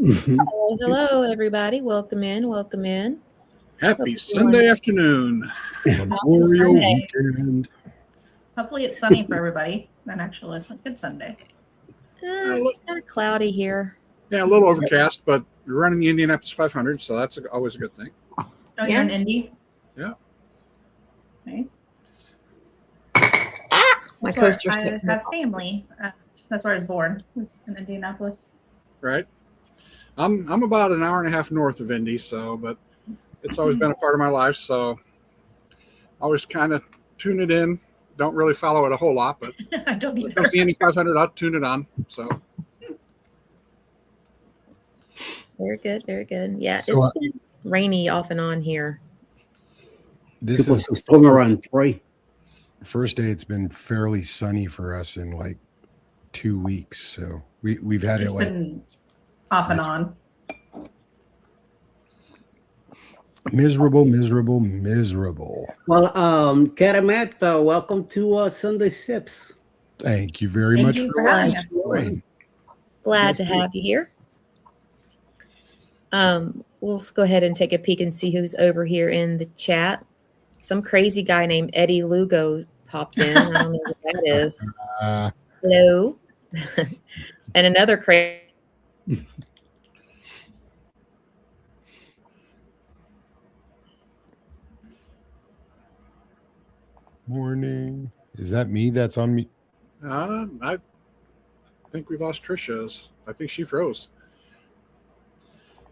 Hello, hello, everybody. Welcome in. Welcome in. Happy Sunday afternoon. Memorial weekend. Hopefully it's sunny for everybody. And actually, it's a good Sunday. It's kind of cloudy here. Yeah, a little overcast, but you're running the Indianapolis 500, so that's always a good thing. Oh, you're in Indy? Yeah. Nice. My That's where coaster's I have family. That's where I was born. Was in Indianapolis. Right. I'm about an hour and a half north of Indy, but it's always been a part of my life, so I always kind of tune it in. Don't really follow it a whole lot, but I don't when it either. comes to Indy 500, I'll tune it on. So very good, very good. Yeah, So, it's been rainy off and on here. This is storm around 3. first day it's been fairly sunny for us in like 2 weeks. So we've had It's it like been off and on. miserable. Well, Karamat, welcome to Sunday Sips. Thank you very Thank much you for for having watching. us. Glad Nice to to meet have you here. We'll go ahead and take a peek and see who's over here in the chat. Some crazy guy named Eddie Lugo popped in. I don't know what that is. Hello. And another crazy. Morning. Is that me? That's on me. I think we lost Trisha's. I think she froze.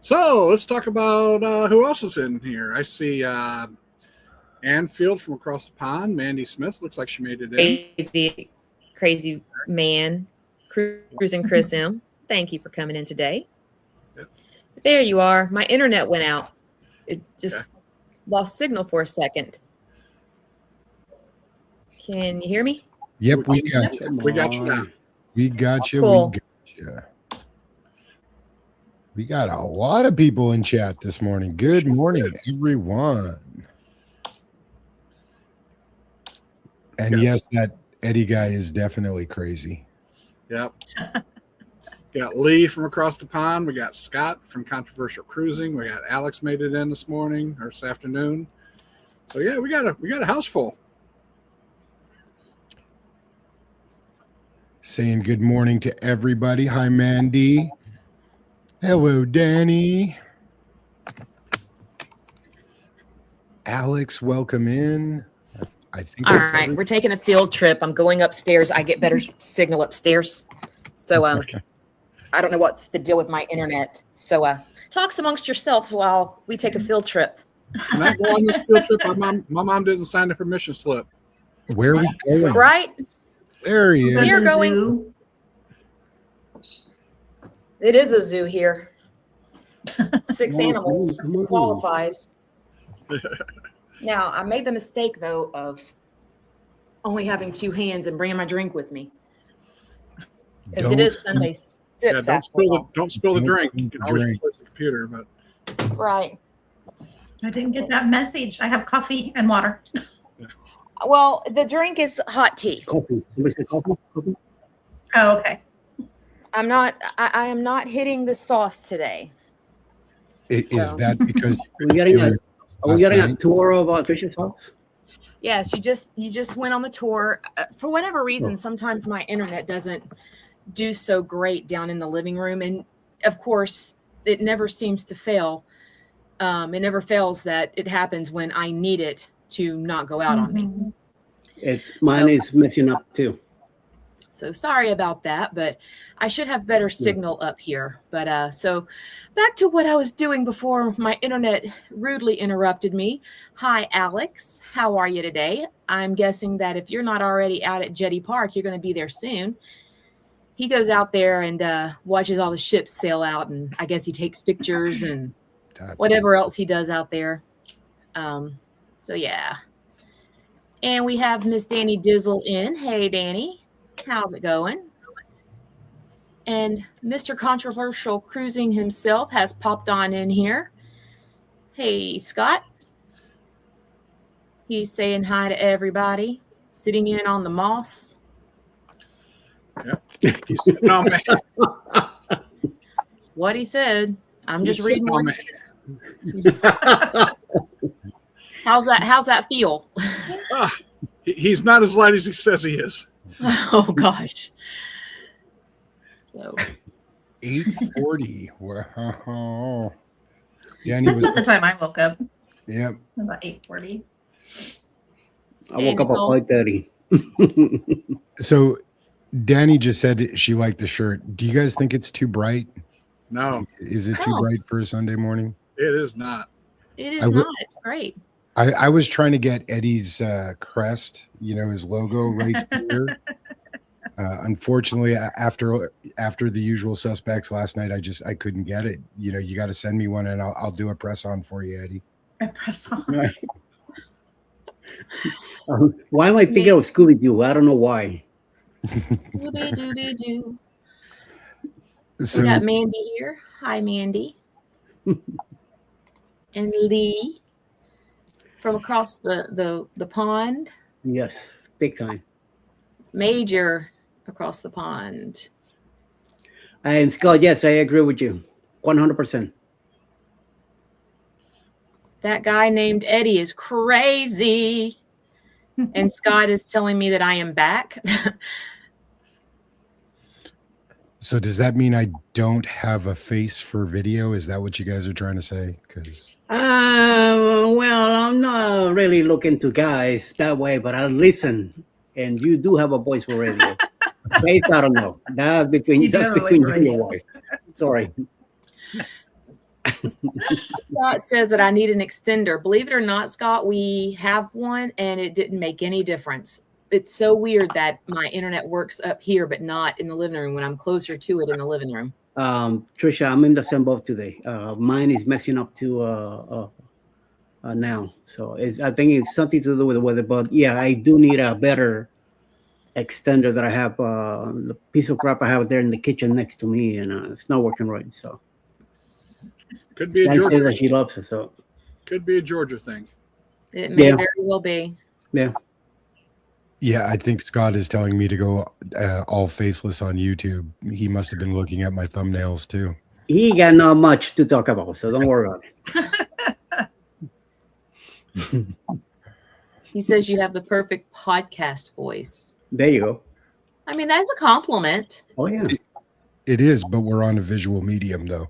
So let's talk about who else is in here. I see Ann Field from across the pond. Mandy Smith looks like she made it in. Crazy man. Cruising Chris M. Thank you for coming in today. Yep. There you are. My internet went out. It just lost signal for a second. Can you hear me? Yep, we got you. We got you now. We got you. Cool. We got you. We got a lot of people in chat this morning. Good morning, everyone. And yes, that Eddie guy is definitely crazy. Yep. We got Lee from across the pond. We got Scott from Controversial Cruising. We got Alex made it in this morning or this afternoon. So yeah, we got a house full. Saying good morning to everybody. Hi, Mandy. Hello, Danny. Alex, welcome in. I think. All right, we're taking a field trip. I'm going upstairs. I get better signal upstairs. So I don't know what's the deal with my internet. So talks amongst yourselves while we take a field trip. Can I go on this field trip? My mom didn't sign the permission slip. Where are we going? Right? There he is. We are There's a going. zoo. It is a zoo here. 6 Come on, animals come on. qualifies. Now, I made the mistake, though, of only having 2 hands and bringing my drink with me. Because it is Sunday sips. Yeah, after all. don't spill the Don't drink. spill You the can always drink. replace the computer, but Right. I didn't get that message. I have coffee and water. Well, the drink is hot tea. Coffee. Somebody say coffee? Coffee? Oh, okay. I am not hitting the sauce today. Is So. that because Are we getting a last night? tour of Trisha's house? Yes, you just went on the tour. For whatever reason, sometimes my internet doesn't do so great down in the living room, and of course, it never seems to fail. It never fails that it happens when I need it to not go out on me. Mine is messing up too. So sorry about that, but I should have better signal up here. But so back to what I was doing before my internet rudely interrupted me. Hi, Alex. How are you today? I'm guessing that if you're not already out at Jetty Park, you're going to be there soon. He goes out there and watches all the ships sail out, and I guess he takes pictures and whatever else he does out there. So yeah. And we have Miss Danny Dizzle in. Hey, Danny. How's it going? And Mr. Controversial Cruising himself has popped on in here. Hey, Scott. He's saying hi to everybody, sitting in on the moss. yeah. No, man. what he said. I'm just He's reading sitting on what me. he said. How's that feel? Ah, he's not as light as he says he is. Oh gosh. So 8:40. Wow. Danny That's was. about the time I woke up. Yep. About 8:40. I woke up at Nicole? 5:30. So Danny just said she liked the shirt. Do you guys think it's too bright? No, Is it too No. bright for a Sunday morning? it is not. it I is will- not. It's great. I was trying to get Eddie's crest, his logo right here. Unfortunately, after the usual suspects last night, I couldn't get it. You got to send me one, and I'll do a press on for you, Eddie. I press on. Why am I thinking of Scooby Doo? I don't know why. Scooby Dooby Doo. So We got Mandy here. Hi, Mandy. And Lee from across the pond. Yes, big time. Major across the pond. And Scott, yes, I agree with you, 100%. That guy named Eddie is crazy. And Scott is telling me that I am back. So does that mean I don't have a face for video? Is that what you guys are trying to say? Because Well, I'm not really looking to guys that way, but I listen, and you do have a voice for radio. Face, I don't know. That's between You do that's have a between voice you for and your wife. Sorry. Scott says that I need an extender. Believe it or not, Scott, we have one and it didn't make any difference. It's so weird that my internet works up here, but not in the living room when I'm closer to it in the living room. Trisha, I'm in the same boat today. Mine is messing up to now, so I think it's something to do with the weather. But yeah, I do need a better extender that I have. The piece of crap I have there in the kitchen next to me, and it's not working right. So Could be a Jan says Georgia. that she loves it. So Could be a Georgia thing. It may Yeah. very well be. yeah, yeah, I think Scott is telling me to go all faceless on YouTube. He must have been looking at my thumbnails too. he got not much to talk about, so don't worry about it. He says you have the perfect podcast voice. There you go. I mean, that's a compliment. Oh yeah. It is, but we're on a visual medium though.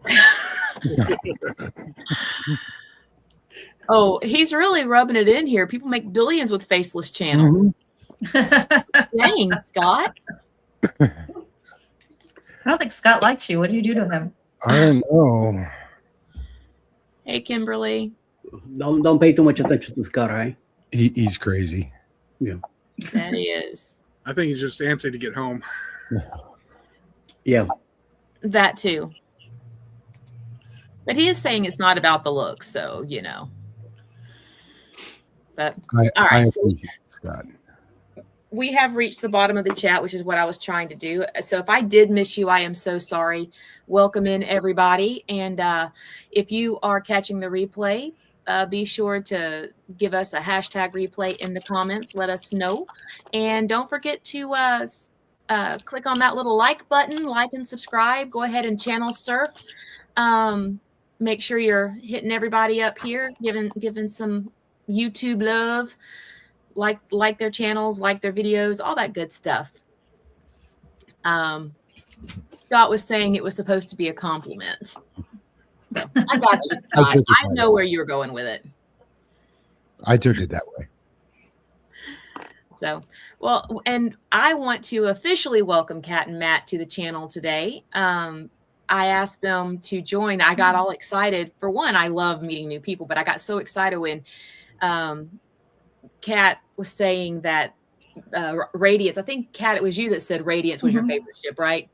Oh, he's really rubbing it in here. People make billions with faceless channels. Dang, Scott. I don't think Scott likes you. What do you do to him? I don't know. Hey, Kimberly. Don't pay too much attention to Scott, right? He's crazy. That he is. I think he's just antsy to get home. Yeah. That too. But he is saying it's not about the looks, so But I all right, so appreciate Scott. we have reached the bottom of the chat, which is what I was trying to do. So if I did miss you, I am so sorry. Welcome in, everybody. And if you are catching the replay, be sure to give us a hashtag replay in the comments. Let us know. And don't forget to click on that little like button, like and subscribe. Go ahead and channel surf. Make sure you're hitting everybody up here, giving some YouTube love. Like their channels, like their videos, all that good stuff. Scott was saying it was supposed to be a compliment. So I got you, Scott. I know where you were going with it. I took it that way. So, well, and I want to officially welcome Kat and Matt to the channel today. I asked them to join. I got all excited. For one, I love meeting new people, but I got so excited when Kat was saying that Radiance, I think, Kat, it was you that said Radiance was your favorite ship, right?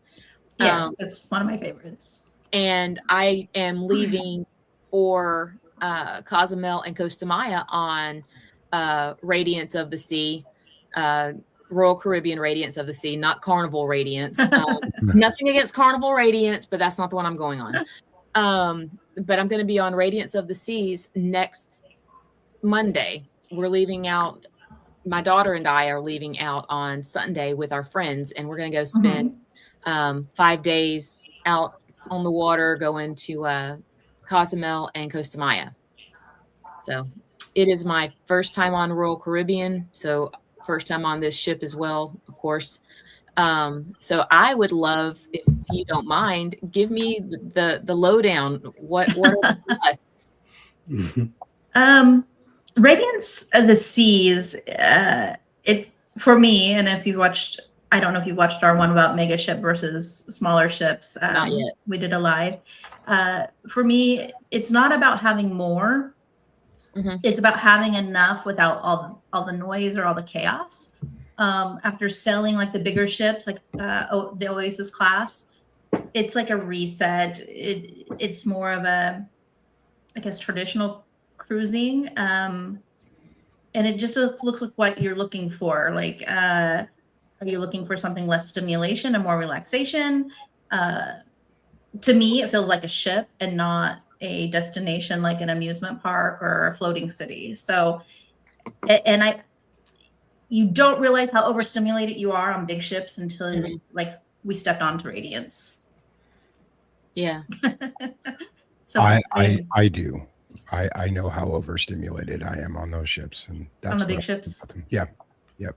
Yes, it's one of my favorites. And I am leaving for Cozumel and Costa Maya on Radiance of the Sea, Royal Caribbean Radiance of the Sea, not Carnival Radiance. Nothing against Carnival Radiance, but that's not the one I'm going on. But I'm going to be on Radiance of the Seas next Monday. We're leaving out. My daughter and I are leaving out on Sunday with our friends, and we're going to go spend 5 days out on the water going to Cozumel and Costa Maya. So it is my first time on Royal Caribbean. So first time on this ship as well, of course. So I would love, if you don't mind, give me the lowdown. What are the pluses? Radiance of the Seas, it's for me, and if you watched, I don't know if you watched our one about mega ship versus smaller ships. Not yet. We did a live. For me, it's not about having more. Mhm. It's about having enough without all the noise or all the chaos. After sailing like the bigger ships, like the Oasis class, it's like a reset. It's more of a, I guess, traditional cruising. And it just looks like what you're looking for. Like, are you looking for something less stimulation and more relaxation? To me, it feels like a ship and not a destination like an amusement park or a floating city. So, and you don't realize how overstimulated you are on big ships until like we stepped onto Radiance. Yeah. So I do. I know how overstimulated I am on those ships, and that's on the big what ships. Yeah, yep.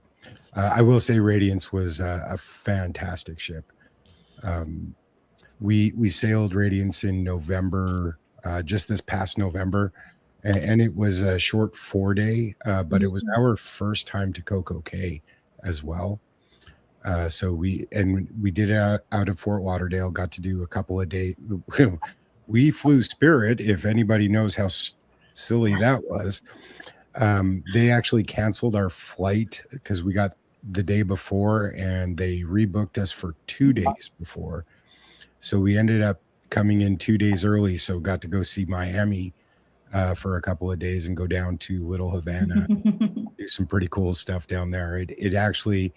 I will say Radiance was a fantastic ship. We sailed Radiance in November, just this past November, and it was a short 4-day, but it was our first time to Coco Cay as well. So we did it out of Fort Lauderdale. Got to do a couple of days. We flew Spirit. If anybody knows how silly that was, they actually canceled our flight because we got the day before, and they rebooked us for 2 days before. So we ended up coming in 2 days early. So got to go see Miami for a couple of days and go down to Little Havana, do some pretty cool stuff down there. It actually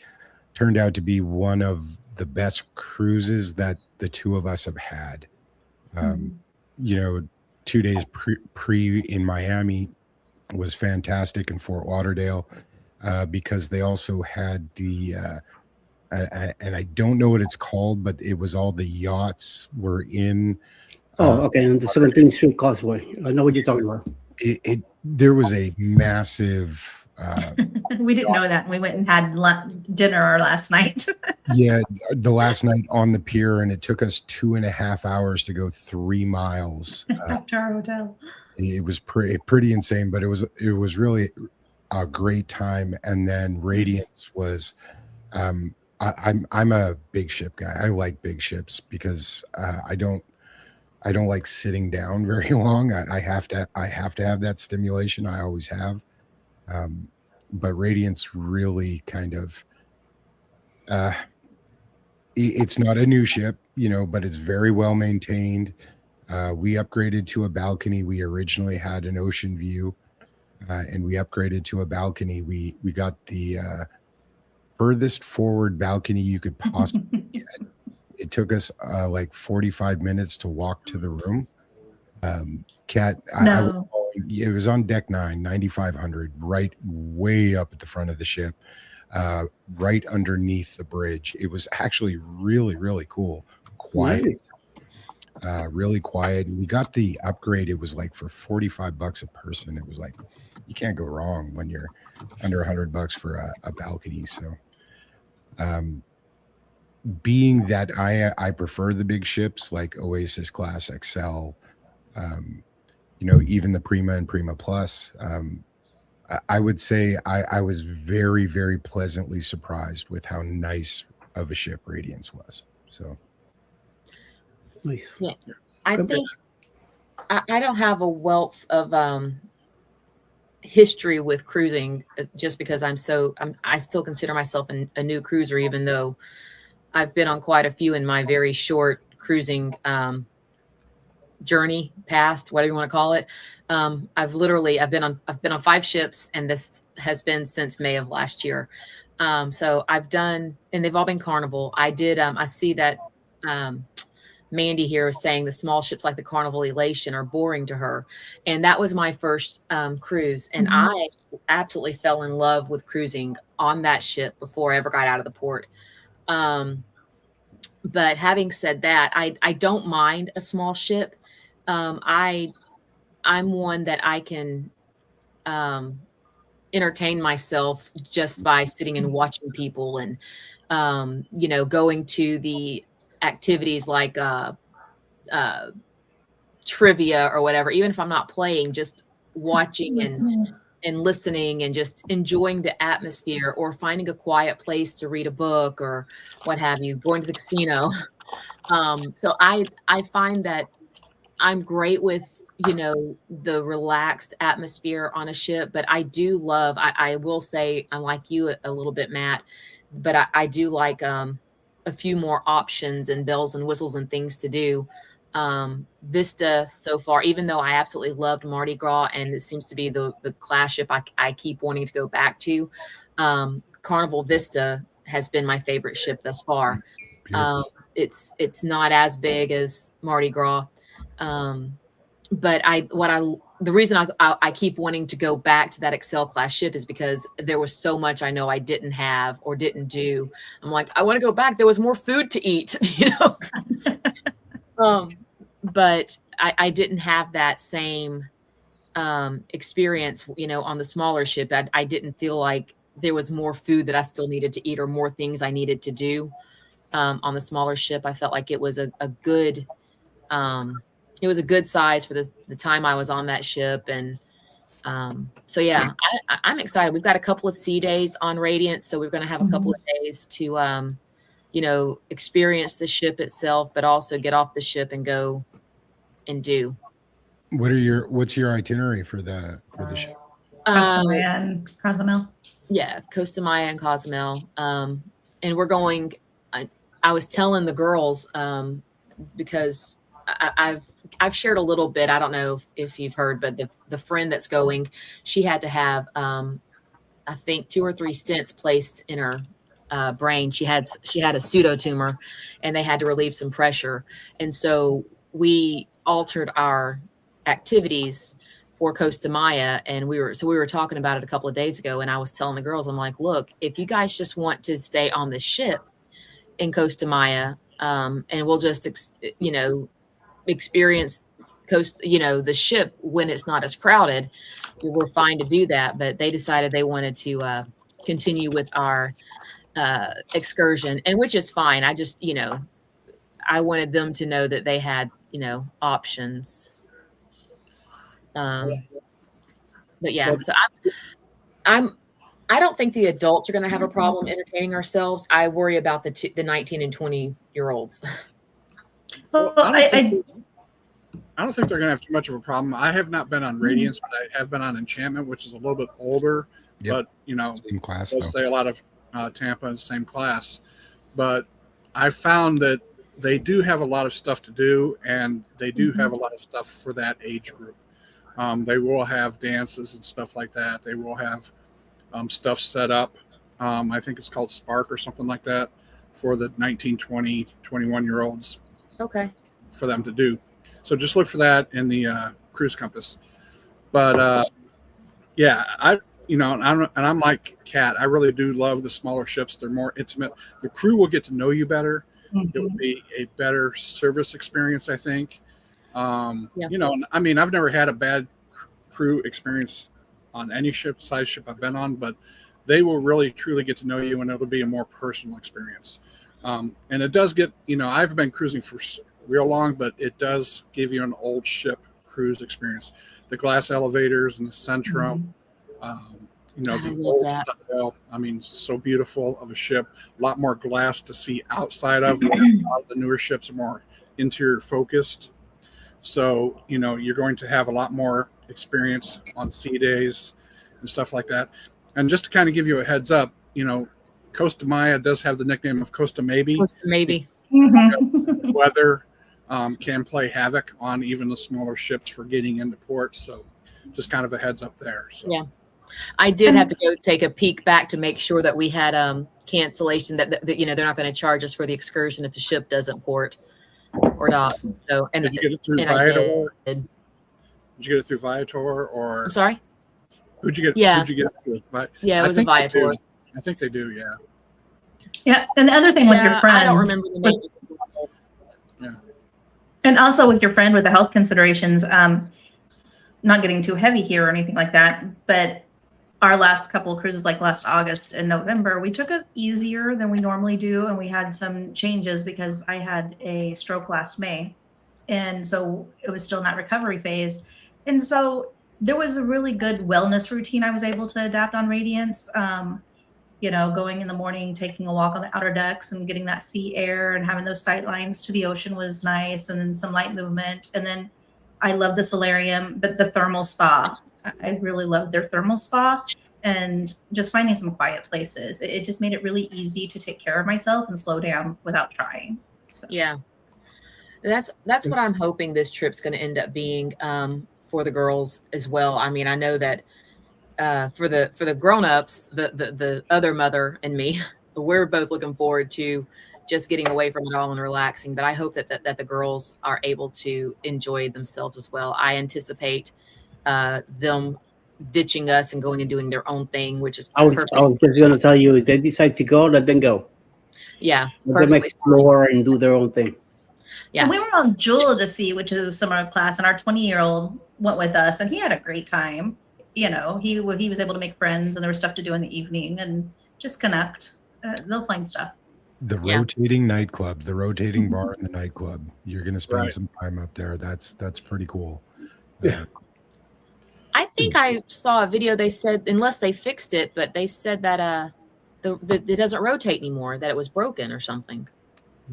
turned out to be one of the best cruises that the two of us have had. You know, 2 days pre in Miami was fantastic, in Fort Lauderdale, because they also had the and I don't know what it's called, but it was all the yachts were in. Okay, and the 17th Street Causeway. I know what you're talking about. There was a massive. We didn't know that. We went and had dinner last night. Yeah, the last night on the pier, and it took us 2.5 hours to go 3 miles after our hotel. It was pretty insane, but it was really a great time. And then Radiance was. I'm a big ship guy. I like big ships because I don't like sitting down very long. I have to have that stimulation. I always have. But Radiance really kind of it's not a new ship, you know, but it's very well maintained. We upgraded to a balcony. We originally had an ocean view, and we upgraded to a balcony. We got the furthest forward balcony you could possibly get. It took us like 45 minutes to walk to the room. Kat, it was on deck 9, 9,500, right way up at the front of the ship, right underneath the bridge. It was actually really, really cool. Quiet, really quiet. And we got the upgrade. It was like for $45 a person. It was like, you can't go wrong when you're under $100 for a balcony. So, being that I prefer the big ships like Oasis Class XL, you know, even the Prima and Prima Plus, I would say I was very, very pleasantly surprised with how nice of a ship Radiance was. So nice. Yeah, I think I don't have a wealth of history with cruising, just because I still consider myself a new cruiser, even though I've been on quite a few in my very short cruising journey past, whatever you want to call it. I've been on 5 ships, and this has been since May of last year. So I've done, and they've all been Carnival. I did, I see that Mandy here is saying the small ships like the Carnival Elation are boring to her. And that was my first cruise. And I absolutely fell in love with cruising on that ship before I ever got out of the port. But having said that, I don't mind a small ship. I'm one that I can entertain myself just by sitting and watching people, and going to the activities like trivia or whatever, even if I'm not playing, just watching Listening. and listening and just enjoying the atmosphere, or finding a quiet place to read a book or what have you, going to the casino. So I find that I'm great with, the relaxed atmosphere on a ship, but I do love, I will say I'm like you a little bit, Matt, but I do like a few more options and bells and whistles and things to do. Vista so far, even though I absolutely loved Mardi Gras and it seems to be the class ship I keep wanting to go back to, Carnival Vista has been my favorite ship thus far. Beautiful. It's not as big as Mardi Gras. But the reason I keep wanting to go back to that Excel class ship is because there was so much I know I didn't have or didn't do. I'm like, I want to go back. There was more food to eat, but I didn't have that same experience, on the smaller ship. I didn't feel like there was more food that I still needed to eat or more things I needed to do. On the smaller ship, I felt like it was a good it was a good size for the time I was on that ship. And so, yeah, I'm excited. We've got a couple of sea days on Radiant, so we're going to have a couple of days to, experience the ship itself, but also get off the ship and go and do. What's your itinerary for the ship? Costa Maya and Cozumel. Yeah, Costa Maya and Cozumel. And we're going, I was telling the girls, because I've shared a little bit. I don't know if you've heard, but the friend that's going, she had to have, I think 2 or 3 stents placed in her brain. She had a pseudotumor, and they had to relieve some pressure. And so we altered our activities for Costa Maya, and we were talking about it a couple of days ago. And I was telling the girls, I'm like, look, if you guys just want to stay on the ship in Costa Maya, and we'll just experience the ship when it's not as crowded, we're fine to do that. But they decided they wanted to continue with our excursion, and which is fine. I just I wanted them to know that they had options. But yeah, so I don't think the adults are going to have a problem entertaining ourselves. I worry about the 19 and 20-year-olds. Well, I don't think they're going to have too much of a problem. I have not been on Radiance, but I have been on Enchantment, which is a little bit older. Yep. But Same class. they'll stay a lot of Tampa in the same class. But I found that they do have a lot of stuff to do, and they do have a lot of stuff for that age group. They will have dances and stuff like that. They will have stuff set up. I think it's called Spark or something like that for the 19, 20, 21-year-olds. Okay. For them to do. So just look for that in the cruise compass. But yeah, I'm like Kat. I really do love the smaller ships. They're more intimate. The crew will get to know you better. It would be a better service experience, I think. Yeah. I mean, I've never had a bad crew experience on any size ship I've been on, but they will really truly get to know you, and it'll be a more personal experience. And it does get, I've been cruising for real long, but it does give you an old ship cruise experience. The glass elevators and the Centrum, the old style. I mean, so beautiful of a ship. A lot more glass to see outside of. A lot of the newer ships are more interior focused. So, you're going to have a lot more experience on sea days and stuff like that. And just to kind of give you a heads up, Costa Maya does have the nickname of Costa Maybe. Costa Maybe. Weather can play havoc on even the smaller ships for getting into port. So just kind of a heads up there. So. Yeah. I did have to go take a peek back to make sure that we had cancellation, that they're not going to charge us for the excursion if the ship doesn't port or not. So, and did you get it through Viator? Did you get it through Viator or? I'm sorry. Who'd you get? Yeah. Who'd you get it through? Yeah, it was a Viator. I think they do. Yeah. Yeah, and the other thing with your friend, I don't remember the name of the Yeah. And also with your friend with the health considerations, not getting too heavy here or anything like that, but our last couple of cruises, like last August and November, we took it easier than we normally do. And we had some changes because I had a stroke last May. And so it was still in that recovery phase. And so there was a really good wellness routine I was able to adapt on Radiance. Going in the morning, taking a walk on the outer decks and getting that sea air and having those sight lines to the ocean was nice. And then some light movement. And then I love the solarium, but the thermal spa, I really loved their thermal spa, and just finding some quiet places. It just made it really easy to take care of myself and slow down without trying. So. Yeah. That's what I'm hoping this trip's going to end up being for the girls as well. I mean, I know that for the grown-ups, the other mother and me, we're both looking forward to just getting away from it all and relaxing. But I hope that the girls are able to enjoy themselves as well. I anticipate them ditching us and going and doing their own thing, which is perfect. I was just gonna tell you, if they decide to go, let them go. Yeah, Let them explore and do their own thing. Yeah. And we were on Jewel of the Sea, which is a summer class, and our 20-year-old went with us, and he had a great time. He was able to make friends, and there was stuff to do in the evening and just connect. They'll find stuff. The rotating nightclub, the rotating bar in the nightclub. You're going to spend some time up there. That's pretty cool. Yeah. I think I saw a video. They said, unless they fixed it, but they said that it doesn't rotate anymore, that it was broken or something.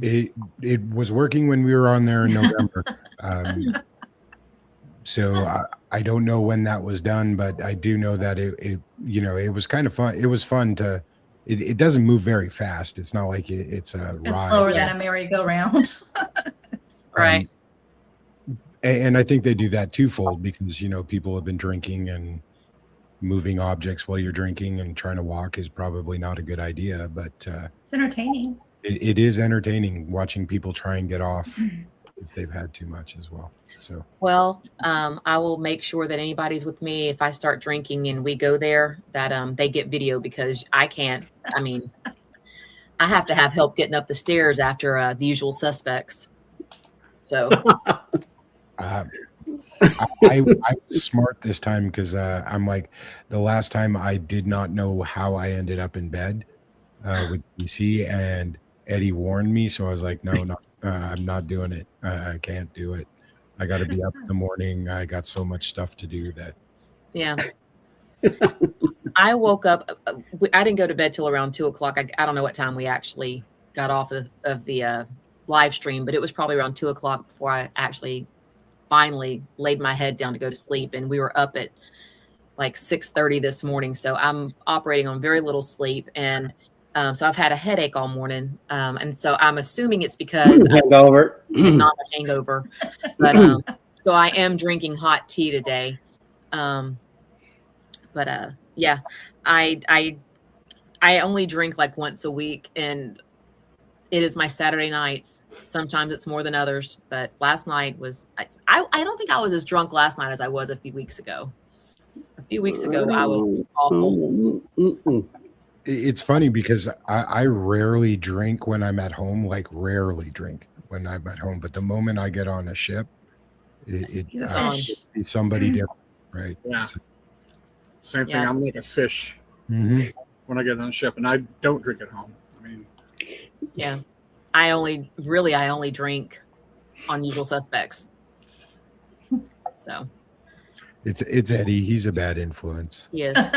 It was working when we were on there in November. So I don't know when that was done, but I do know that it was kind of fun. It was fun to. It doesn't move very fast. It's not like it's a It's ride. slower than a merry-go-round. Right. And I think they do that twofold because people have been drinking and moving objects while you're drinking and trying to walk is probably not a good idea. But It's entertaining. It is entertaining watching people try and get off if they've had too much as well. So well, I will make sure that anybody's with me if I start drinking and we go there, that they get video, because I can't. I mean, I have to have help getting up the stairs after the usual suspects. So I was smart this time because I'm like, the last time I did not know how I ended up in bed with DC, and Eddie warned me, so I was like, no, I'm not doing it. I can't do it. I got to be up in the morning. I got so much stuff to do that. yeah. I woke up. I didn't go to bed till around 2:00. I don't know what time we actually got off of the live stream, but it was probably around 2:00 before I actually finally laid my head down to go to sleep. And we were up at like 6:30 this morning. So I'm operating on very little sleep. And so I've had a headache all morning. And so I'm assuming it's because Hangover. I'm not a hangover. But so I am drinking hot tea today. Yeah, I only drink like once a week, and it is my Saturday nights. Sometimes it's more than others, but last night was, I don't think I was as drunk last night as I was a few weeks ago. A few weeks ago, I was awful. It's funny because I rarely drink when I'm at home, like rarely drink when I'm at home. But the moment I get on a ship, it's somebody different, right? Yeah. So, Same thing. Yeah. I'm like a fish mhm. when I get on a ship, and I don't drink at home. I mean, Yeah, I only drink on Usual Suspects. So It's Eddie. He's a bad influence. yes,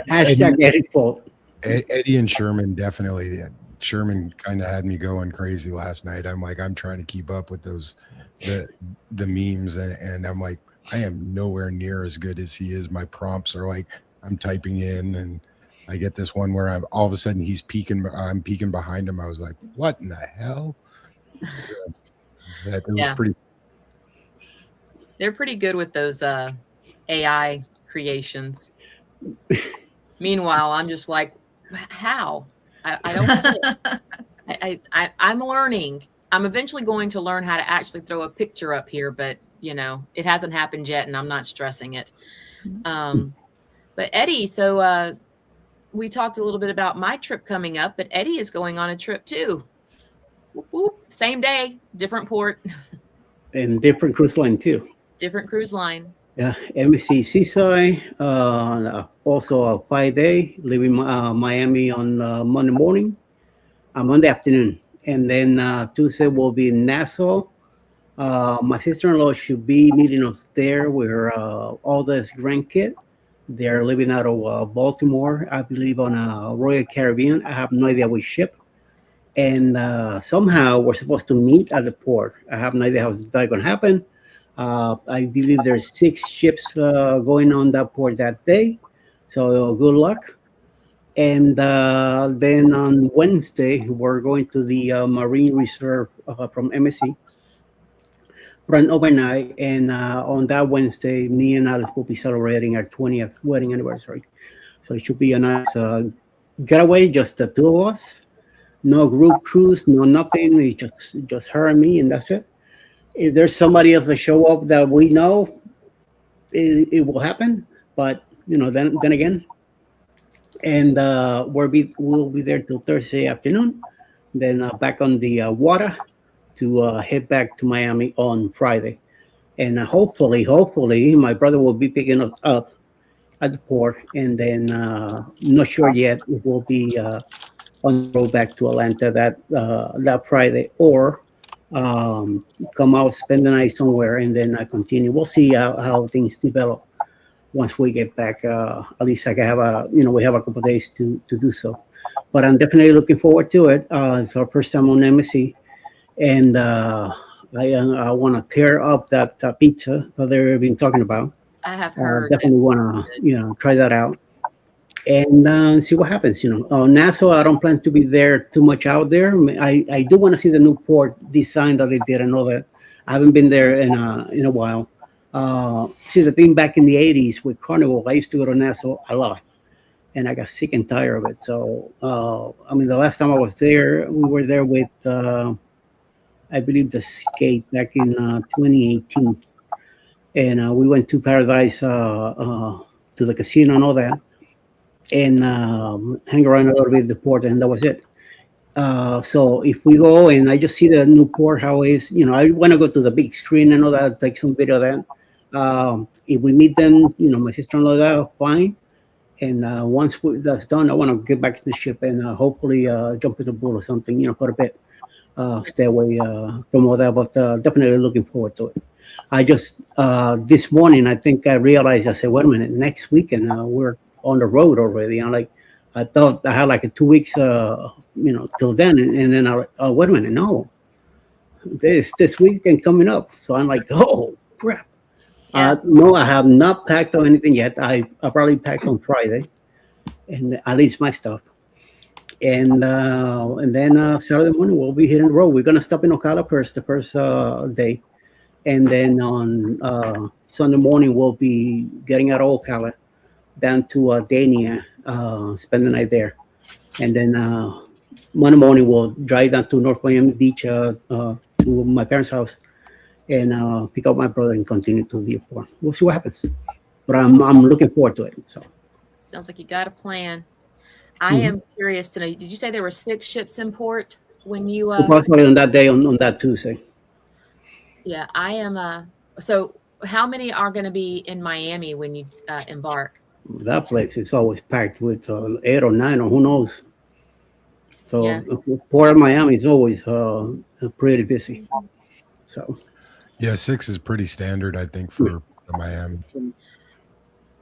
Hashtag Eddie fault. Eddie and Sherman definitely. Sherman kind of had me going crazy last night. I'm like, I'm trying to keep up with the memes, and I'm like, I am nowhere near as good as he is. My prompts are like, I'm typing in, and I get this one where I'm all of a sudden I'm peeking behind him. I was like, what in the hell? So that was pretty. they're pretty good with those AI creations. Meanwhile, I'm just like, how? I don't get it. I'm learning. I'm eventually going to learn how to actually throw a picture up here, but it hasn't happened yet, and I'm not stressing it. But Eddie, so we talked a little bit about my trip coming up, but Eddie is going on a trip too. Whoop, whoop. Same day, different port, And different cruise line too. different cruise line. Yeah, MSC Seaside. Also a 5 day, leaving Miami on Monday morning, Monday afternoon, and then Tuesday will be in Nassau. My sister-in-law should be meeting us there with her oldest grandkid. They're living out of Baltimore, I believe, on a Royal Caribbean. I have no idea which ship. And somehow we're supposed to meet at the port. I have no idea how that going to happen. I believe there's 6 ships going on that port that day. So good luck. And then on Wednesday, we're going to the Marine Reserve from MSC for an overnight. And on that Wednesday, me and Alice will be celebrating our 20th wedding anniversary. So it should be a nice getaway, just the two of us. No group cruise, no nothing. It's just her and me, and that's it. If there's somebody else to show up that we know, it will happen. But then again, and we'll be there till Thursday afternoon. Then back on the water to head back to Miami on Friday, and hopefully, my brother will be picking us up at the port, and then not sure yet if we'll be on the road back to Atlanta that Friday, or come out, spend the night somewhere, and then continue. We'll see how things develop once we get back. At least I can have we have a couple of days to do so. But I'm definitely looking forward to it. It's our first time on MSC, and I want to tear up that pizza that they've been talking about. I have heard. Definitely want to try that out and see what happens. Nassau, I don't plan to be there too much out there. I do want to see the new port design that they did and all that. I haven't been there in a while. See, the thing back in the 80s with Carnival, I used to go to Nassau a lot, and I got sick and tired of it. So, the last time I was there, we were there with, I believe, the Skate back in 2018. And we went to Paradise, to the casino and all that, and hang around a little bit at the port, and that was it. So if we go and I just see the new port, how it is, I want to go to the big screen and all that, take some video of that. If we meet them, my sister-in-law, that fine. And once that's done, I want to get back to the ship and hopefully jump in the boat or something, for a bit. Stay away from all that, but definitely looking forward to it. I just, this morning, I think I realized, I said, wait a minute, next weekend, we're on the road already. I thought I had like 2 weeks, till then. And then wait a minute, no, this weekend coming up. So I'm like, oh, crap. Yeah. No, I have not packed or anything yet. I probably packed on Friday, and at least my stuff. And then Saturday morning we'll be hitting the road. We're gonna stop in Ocala first, the first day, and then on Sunday morning we'll be getting out of Ocala down to Dania, spend the night there, and then Monday morning we'll drive down to North Miami Beach to my parents' house and pick up my brother and continue to the airport. We'll see what happens, but I'm looking forward to it. So Sounds like you got a plan. I am curious to know, did you say there were 6 ships in port when you supposedly on that day, on that Tuesday. Yeah, I am so how many are going to be in Miami when you embark? That place is always packed with 8 or 9 or who knows. So Yeah. Port of Miami is always pretty busy. So Yeah, 6 is pretty standard, I think, for Miami.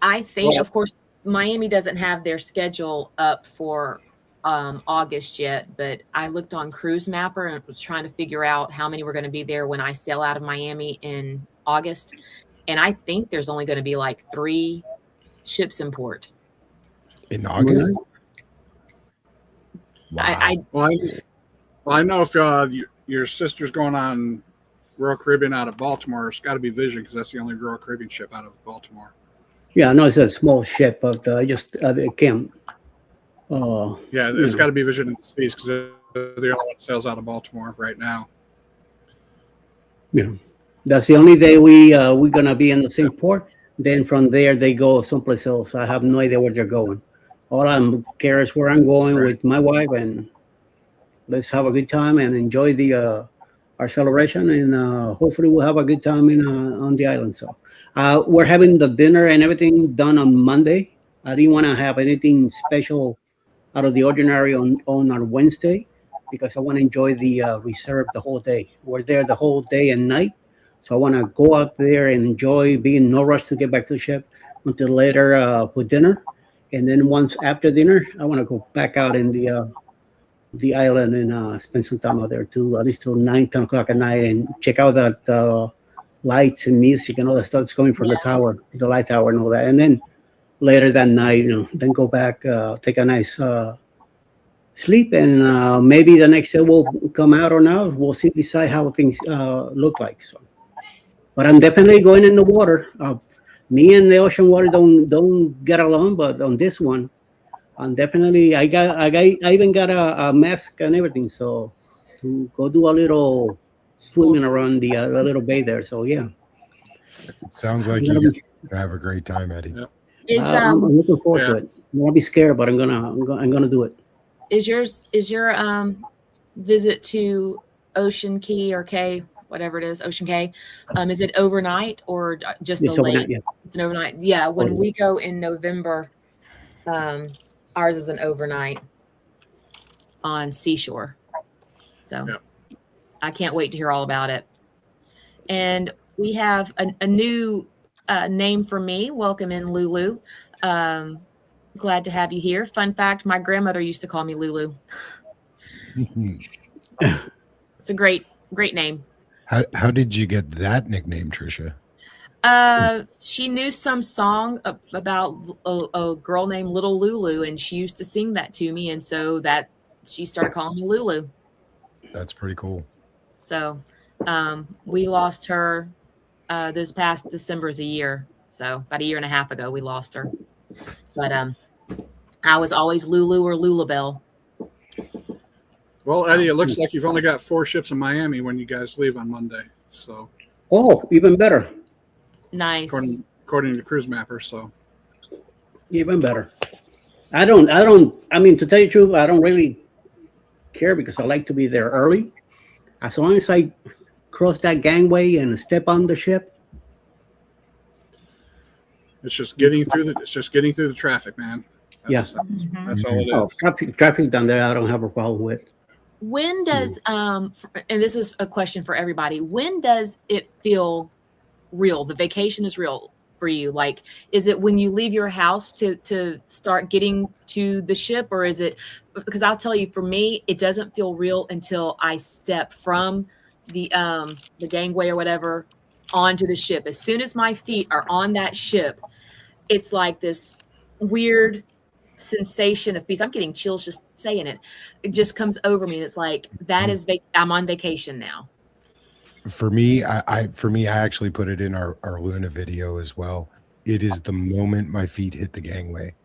I think, of course, Miami doesn't have their schedule up for August yet, but I looked on Cruise Mapper and was trying to figure out how many were going to be there when I sail out of Miami in August. And I think there's only going to be like 3 ships in port. In August? Wow. I know if your sister's going on Royal Caribbean out of Baltimore, it's got to be Vision because that's the only Royal Caribbean ship out of Baltimore. yeah, I know it's a small ship, but I just it can't. Yeah, it's got to be Vision in the Seas because they're the only one that sails out of Baltimore right now. Yeah, that's the only day we're gonna be in the same port. Then from there they go someplace else. I have no idea where they're going. All I'm care is where I'm going with my wife, and let's have a good time and enjoy the our celebration, and hopefully we'll have a good time in on the island. So we're having the dinner and everything done on Monday. I didn't want to have anything special out of the ordinary on our Wednesday because I want to enjoy the reserve the whole day. We're there the whole day and night, so I want to go out there and enjoy, being no rush to get back to the ship until later for dinner, and then once after dinner, I want to go back out in the island and spend some time out there too, at least till 9, 10 o'clock at night, and check out that lights and music and all that stuff that's coming from the Yeah. tower, the light tower and all that, and then later that night, then go back, take a nice sleep, and maybe the next day will come out or not. We'll see, decide how things look like. So, but I'm definitely going in the water. Me and the ocean water don't get along, but on this one, I'm definitely I even got a mask and everything, so to go do a little swimming around the little bay there. So yeah, It sounds like I'm you gonna guys are gonna have a great time, Eddie. Yeah. Is I'm looking forward to Yeah. it. I'm gonna be scared, but I'm gonna do it. is your visit to Ocean Key or K, whatever it is, Ocean K, is it overnight or just a It's overnight, late? yeah. It's an overnight. Yeah, when Overnight. we go in November, ours is an overnight on Seashore. So Yeah. I can't wait to hear all about it. And we have a new name for me. Welcome in, Lulu. Glad to have you here. Fun fact: my grandmother used to call me Lulu. It's a great name. How did you get that nickname, Trisha? She knew some song about a girl named Little Lulu, and she used to sing that to me, and so that she started calling me Lulu. That's pretty cool. So we lost her this past December is a year. So about a year and a half ago, we lost her. But I was always Lulu or Lulabelle. Well, Eddie, it looks like you've only got 4 ships in Miami when you guys leave on Monday. So, Oh, even better, Nice. according to Cruise Mapper. So, even better. I mean, to tell you the truth, I don't really care because I like to be there early. As long as I cross that gangway and step on the ship, it's just getting through the traffic, man. That's all it oh, is. traffic down there, I don't have a problem with. When does and this is a question for everybody, when does it feel real? The vacation is real for you? Like, is it when you leave your house to start getting to the ship, or is it, because I'll tell you, for me, it doesn't feel real until I step from the gangway or whatever onto the ship. As soon as my feet are on that ship, it's like this weird sensation of peace. I'm getting chills just saying it. It just comes over me. And it's like, that is, I'm on vacation now. For me, I actually put it in our Luna video as well. It is the moment my feet hit the gangway.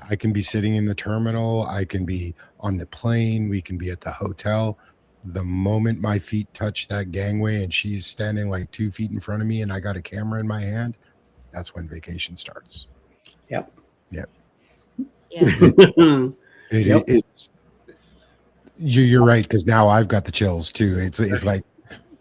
I can be sitting in the terminal, I can be on the plane, we can be at the hotel. The moment my feet touch that gangway and she's standing like 2 feet in front of me and I got a camera in my hand, that's when vacation starts. Yep. Yep. Yeah. It's you're right, because now I've got the chills too. It's like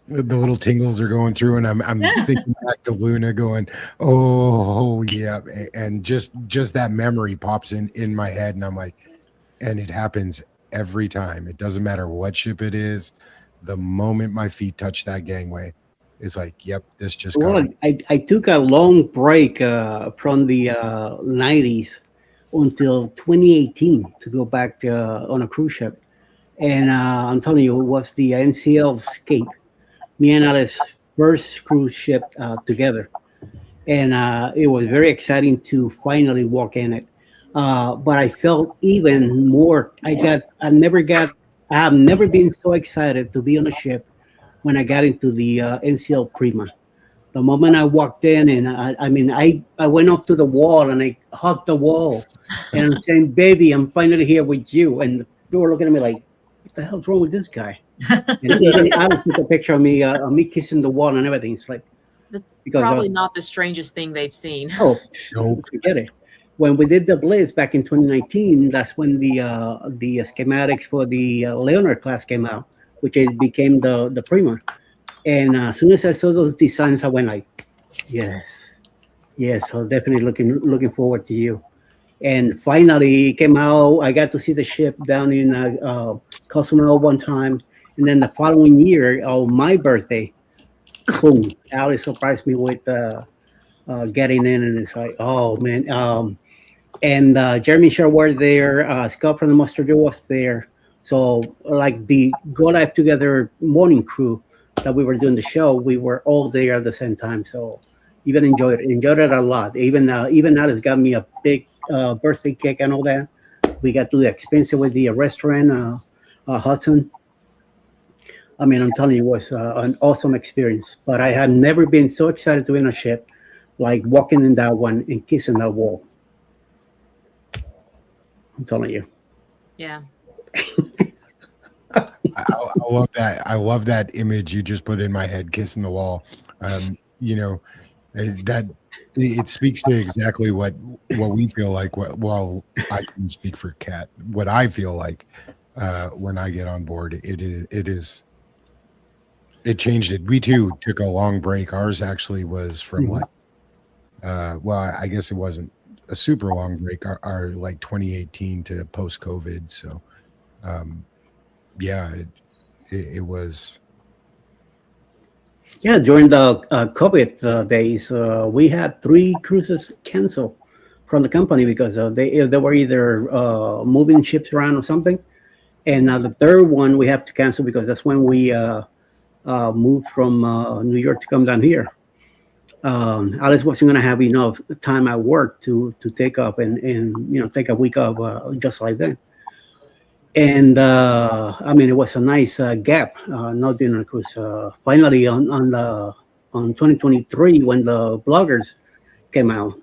the little tingles are going through, and I'm thinking back to Luna, going, oh yeah, and just that memory pops in my head, and I'm like, and it happens every time. It doesn't matter what ship it is. The moment my feet touch that gangway, it's like, yep, this just got Well, I took a long break from the 90s until 2018 to go back on a cruise ship. And I'm telling you, it was the NCL Escape, me and Alice first cruise ship together. And it was very exciting to finally walk in it. But I felt even more, I have never been so excited to be on a ship when I got into the NCL Prima. The moment I walked in, and I went up to the wall and I hugged the wall, and I'm saying, "Baby, I'm finally here with you." And they were looking at me like, "What the hell's wrong with this guy?" And I took a picture of me kissing the wall and everything. It's like, That's because probably not the strangest thing they've seen. oh, Nope. forget it. when we did the Blitz back in 2019, that's when the schematics for the Leonard class came out, which became the Prima. And as soon as I saw those designs, I went like, yes, yes. So definitely looking forward to you. And finally, it came out. I got to see the ship down in Cozumel one time, and then the following year, on my birthday, boom, Alice surprised me with getting in, and it's like, oh man. And Jeremy Sherwood there, Scott from the Mustard was there. So like the Go Live Together morning crew that we were doing the show, we were all there at the same time. So even enjoyed it a lot. Even Alice got me a big birthday cake and all that. We got to experience it with the restaurant Hudson. I mean, I'm telling you, it was an awesome experience. But I had never been so excited to be in a ship, like walking in that one and kissing that wall. I'm telling you. Yeah. I love that. I love that image you just put in my head, kissing the wall. You know, that it speaks to exactly what we feel like. Well, I can speak for Kat. What I feel like when I get on board, it changed it. We too took a long break. Ours actually was from like, well, I guess it wasn't a super long break. Our like 2018 to post COVID. So, yeah, it was. Yeah, during the COVID days, we had 3 cruises canceled from the company because they were either moving ships around or something, and the third one we have to cancel because that's when we moved from New York to come down here. Alice wasn't going to have enough time at work to take up and take a week off just like that. And I mean, it was a nice gap not doing a cruise. Finally, on 2023, when the bloggers came out,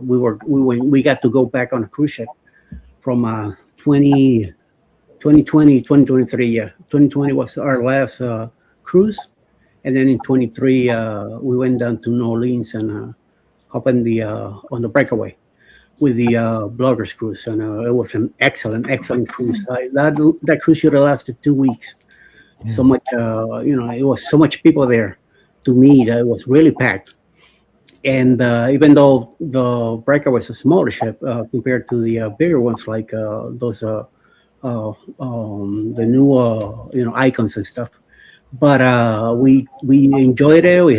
we got to go back on a cruise ship from 2023. Yeah, 2020 was our last cruise, and then in 23 we went down to New Orleans and up on the breakaway with the bloggers cruise, and it was an excellent cruise. That cruise should have lasted 2 weeks. So much, it was so much people there. To me, that it was really packed. And even though the breaker was a smaller ship compared to the bigger ones, like those the new icons and stuff, but we enjoyed it. We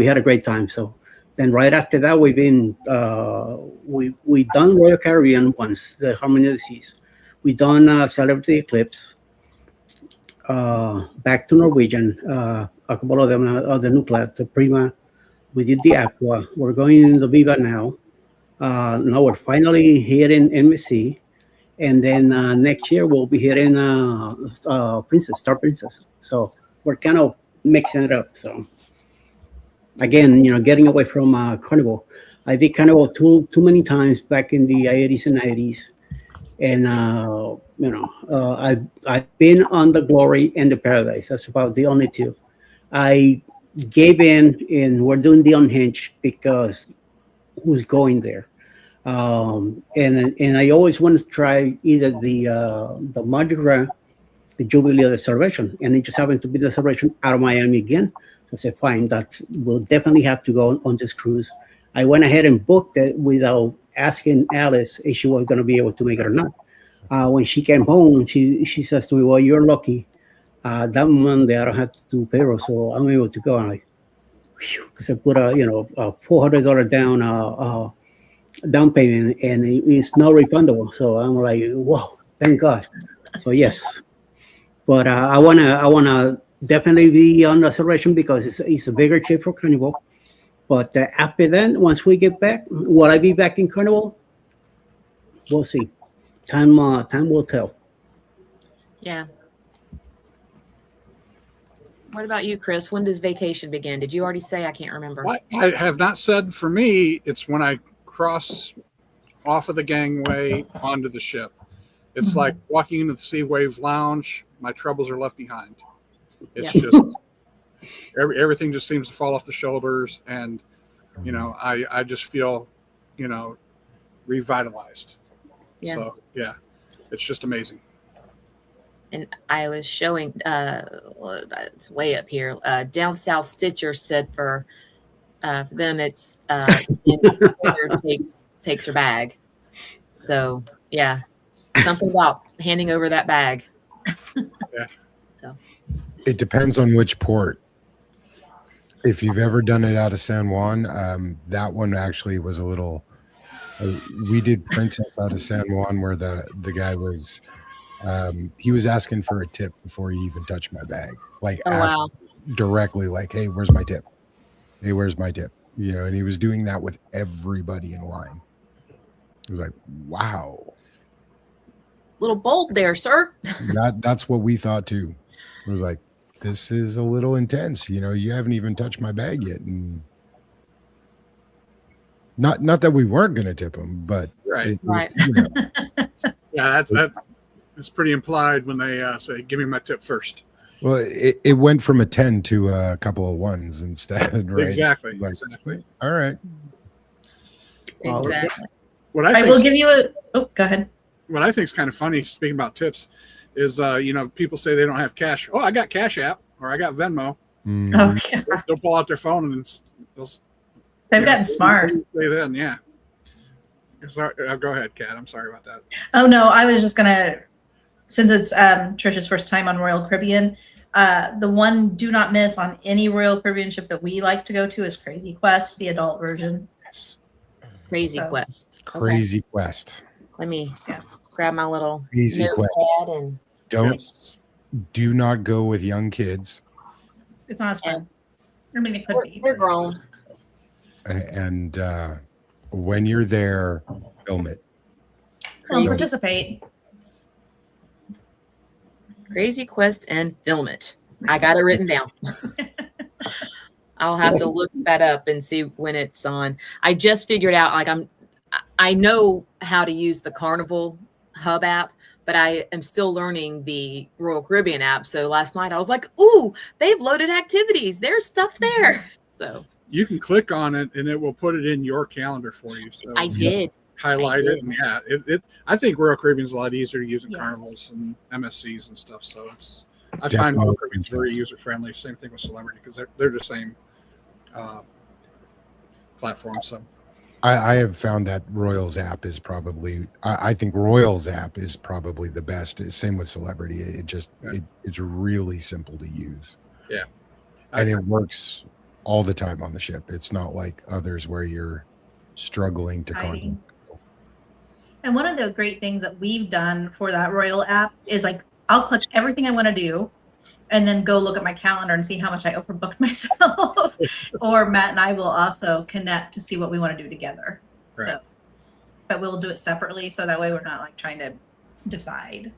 had a great time. So then right after that, we've been we done Royal Caribbean once, the Harmony of the Seas. We done Celebrity Eclipse, back to Norwegian, a couple of them, the new class, the Prima. We did the Aqua. We're going in the Viva now. Now we're finally here in MSC. And then next year we'll be here in Star Princess. So we're kind of mixing it up. So again, getting away from Carnival. I did Carnival too many times back in the 80s and 90s. And, I've been on the Glory and the Paradise. That's about the only two. I gave in, and we're doing the Unhinged because who's going there? And I always wanted to try either the Mardi Gras, the Jubilee, or the Celebration, and it just happened to be the Celebration out of Miami again. So I said, fine, that we'll definitely have to go on this cruise. I went ahead and booked it without asking Alice if she was going to be able to make it or not. When she came home, she says to me, "Well, you're lucky. That Monday I don't have to do payroll, so I'm able to go." I'm like, because I put a $400 down payment, and it's not refundable. So I'm like, whoa, thank God. So yes, but I wanna definitely be on the Celebration because it's a bigger trip for Carnival. But after then, once we get back, will I be back in Carnival? We'll see. Time will tell. Yeah. What about you, Chris? When does vacation begin? Did you already say? I can't remember. I have not said. For me, it's when I cross off of the gangway onto the ship. It's like walking into the Sea Wave Lounge. My troubles are left behind. It's just everything just seems to fall off the shoulders, and I just feel revitalized. Yeah. So yeah, it's just amazing. And I was showing, it's way up here. Down South Stitcher said for them, it's takes her bag. So yeah, something about handing over that bag. Yeah. So It depends on which port. If you've ever done it out of San Juan, that one actually was a little. We did Princess out of San Juan, where the guy was. He was asking for a tip before he even touched my bag. Like oh asked wow, directly, like, "Hey, where's my tip? Hey, where's my tip?" You know, and he was doing that with everybody in line. It was like, wow, little bold there, sir. that's what we thought too. It was like, this is a little intense. You know, you haven't even touched my bag yet, and not that we weren't going to tip him, but Right. Right. You know, Yeah, that's pretty implied when they say, "Give me my tip first." well, it went from a 10 to a couple of ones instead, right? Exactly. Like, Exactly. all right. Exactly. What I I will think give you a. Oh, go ahead. what I think is kind of funny, speaking about tips, is people say they don't have cash. Oh, I got Cash App or I got Venmo. Mhm. Oh, God. They'll pull out their phone and they'll They've gotten say smart. then, yeah. Sorry, go ahead, Kat. I'm sorry about that. Oh no, I was just gonna, since it's Trisha's first time on Royal Caribbean, the one do not miss on any Royal Caribbean ship that we like to go to is Crazy Quest, the adult version. Yes. Crazy So- Quest. Okay. Crazy Quest. Let me Yeah. grab my little Crazy Quest. notepad and Don't Yes. do not go with young kids. It's not as fun. I mean, it could be. they're grown. And when you're there, film it. Well, Crazy. participate. Crazy Quest and film it. I got it written down. I'll have to look that up and see when it's on. I just figured out, like, I know how to use the Carnival Hub app, but I am still learning the Royal Caribbean app. So last night I was like, ooh, they've loaded activities. There's stuff there. So You can click on it and it will put it in your calendar for you. So I did. highlight I it. And yeah, I think Royal Caribbean's a lot easier to use in Yes. carnivals and MSCs and stuff. So I find Definitely. Royal Caribbean's very user friendly. Same thing with Celebrity because they're the same platform. So I have found that Royals app is probably, I think Royals app is probably the best. Same with Celebrity. It's really simple to use. Yeah. And it works all the time on the ship. It's not like others where you're struggling to Hiding. contact. And one of the great things that we've done for that Royal app is like, I'll click everything I want to do and then go look at my calendar and see how much I overbooked myself. Or Matt and I will also connect to see what we want to do together. Right. So, but we'll do it separately. So that way we're not like trying to decide.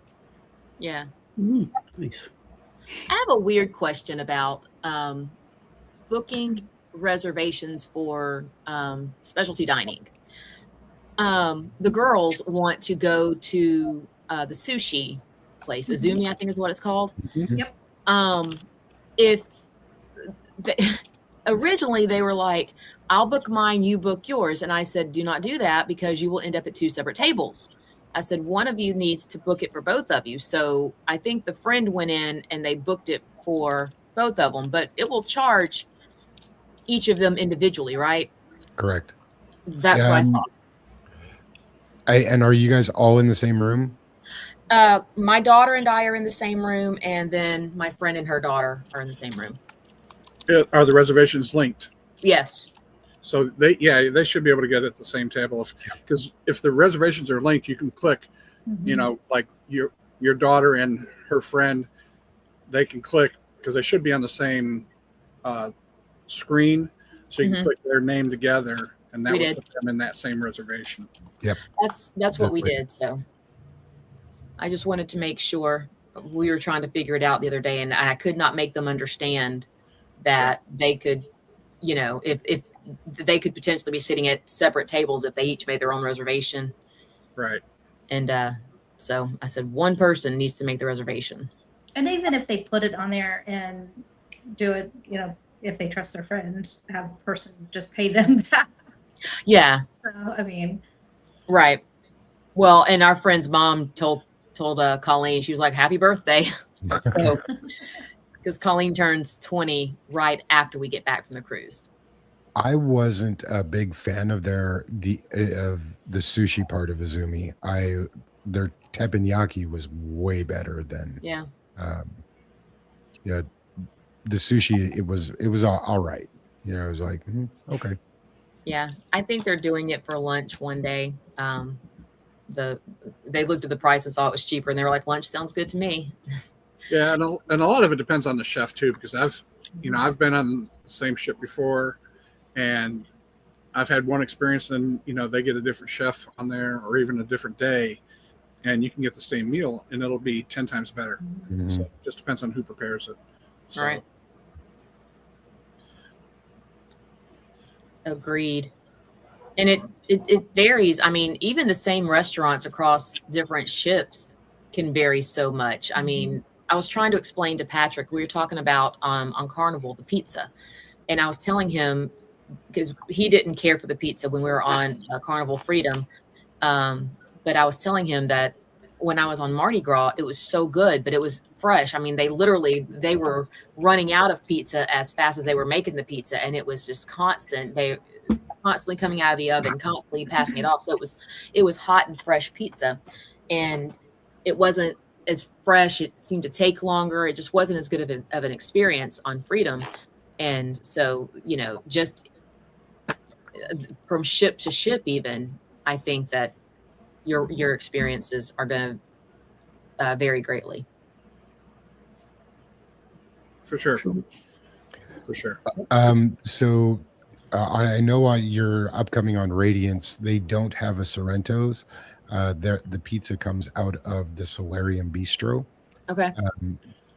Yeah. Nice. I have a weird question about booking reservations for specialty dining. The girls want to go to the sushi place, Azumi, I think is what it's called. Mhm. Yep. If they, originally they were like, I'll book mine, you book yours. And I said, do not do that because you will end up at two separate tables. I said, one of you needs to book it for both of you. So I think the friend went in and they booked it for both of them, but it will charge each of them individually, right? Correct. That's what I thought. And are you guys all in the same room? My daughter and I are in the same room, and then my friend and her daughter are in the same room. are the reservations linked? Yes. So they should be able to get at the same table because if the reservations are linked, you can click, like your daughter and her friend, they can click because they should be on the same screen. So you can click their name together and that would put them in that same reservation. Yep. That's what we Exactly. did. So I just wanted to make sure. We were trying to figure it out the other day, and I could not make them understand that they could, if they could potentially be sitting at separate tables if they each made their own reservation. Right. And so I said one person needs to make the reservation. And even if they put it on there and do it, if they trust their friends, have a person just pay them back. Yeah. So, I mean, Right. Well, and our friend's mom told Colleen, she was like, "Happy birthday!" So because Colleen turns 20 right after we get back from the cruise. I wasn't a big fan of the sushi part of Izumi. Their teppanyaki was way better than Yeah. yeah, the sushi. It was all right. You know, it was like okay. Yeah. I think they're doing it for lunch one day. They looked at the price and saw it was cheaper, and they were like, "Lunch sounds good to me." Yeah, and a lot of it depends on the chef too, because I've been on the same ship before, and I've had one experience, and they get a different chef on there, or even a different day, and you can get the same meal, and it'll be 10 times better. Mhm. So it just depends on who prepares it. So, Right. Agreed. And it varies. I mean, even the same restaurants across different ships can vary so much. I mean, I was trying to explain to Patrick, we were talking about on Carnival, the pizza. And I was telling him, because he didn't care for the pizza when we were on Carnival Freedom. But I was telling him that when I was on Mardi Gras, it was so good, but it was fresh. I mean, they were running out of pizza as fast as they were making the pizza, and it was just constant. They constantly coming out of the oven, constantly passing it off. So it was hot and fresh pizza, and it wasn't as fresh. It seemed to take longer. It just wasn't as good of an experience on Freedom. And so, just from ship to ship, even, I think that your experiences are going to vary greatly. for sure. For sure. So I know you're upcoming on Radiance. They don't have a Sorrento's. The pizza comes out of the Solarium Bistro. Okay.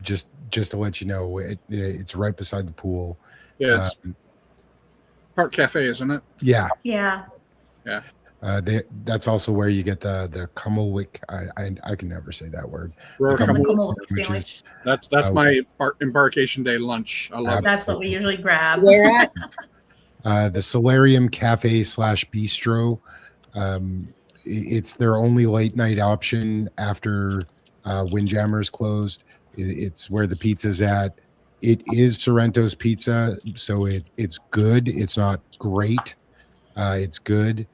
Just to let you know, it's right beside the pool. Yeah, it's Park Cafe, isn't it? Yeah. Yeah. Yeah. That's also where you get the Kummelwick. I can never say that word. Royal The Kummelwick. Kummelwick sandwich. That's my embarkation day lunch. I love That's what we usually grab. Where at? The Solarium Cafe / Bistro. It's their only late night option after Windjammer's closed. It's where the pizza's at. It is Sorrento's pizza, so it's good. It's not great. It's good,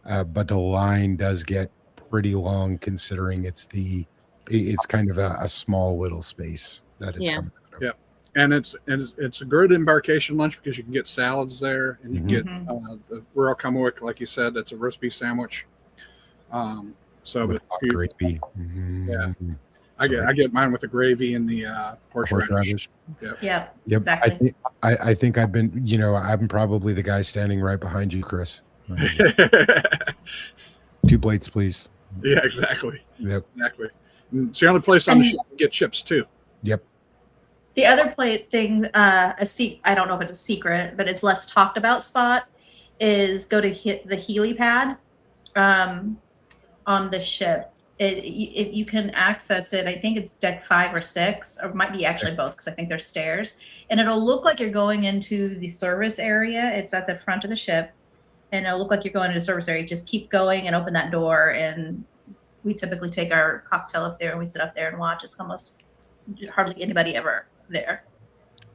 but the line does get pretty long considering it's kind of a small little space that it's coming out of. Yeah. And it's a good embarkation lunch because you can get salads there, and you get the Royal Kummelwick, like you said, that's a roast beef sandwich. With gravy. Yeah, I get mine with the gravy and the horseradish. Yeah, Yep. exactly. I think I've been. I'm probably the guy standing right behind you, Chris. 2 plates, please. Yeah, exactly. Yep. Exactly. And it's the only place on the ship you get chips too. Yep. The other thing, I don't know if it's a secret, but it's less talked about spot, is go to hit the Healy pad on the ship. If you can access it, I think it's deck 5 or 6, or it might be actually both, because I think there's stairs. And it'll look like you're going into the service area. It's at the front of the ship, and it'll look like you're going into the service area. Just keep going and open that door, and we typically take our cocktail up there, and we sit up there and watch. It's almost hardly anybody ever there.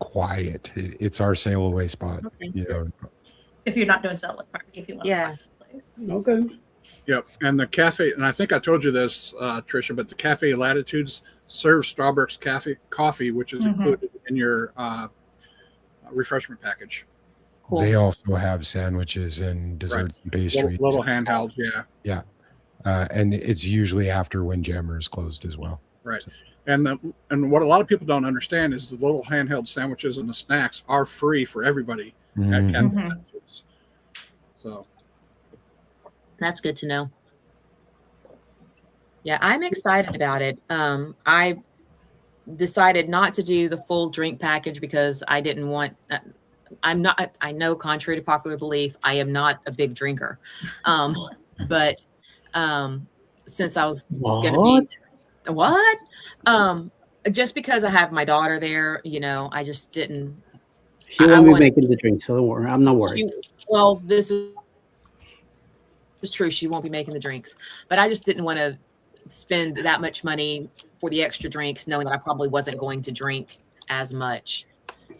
Quiet. It's our sail away spot. Okay. If you're not doing sail party, if you want to find a place. Okay. Yep. And the cafe, and I think I told you this, Tricia, but the Cafe Latitudes serves Starbucks coffee, which is included in your refreshment package. Cool. They also have sandwiches and desserts and pastries. Little handhelds, yeah. Yeah. And it's usually after Windjammer is closed as well. Right. So. And what a lot of people don't understand is the little handheld sandwiches and the snacks are free for everybody at Cafe Latitudes. So That's good to know. Yeah, I'm excited about it. I decided not to do the full drink package because I didn't want. I know, contrary to popular belief, I am not a big drinker. But since I was going to be. What? Just because I have my daughter there, I just didn't. She won't be making the drink, so don't worry. I'm not worried. Well, this is It's true. She won't be making the drinks, but I just didn't want to spend that much money for the extra drinks, knowing that I probably wasn't going to drink as much.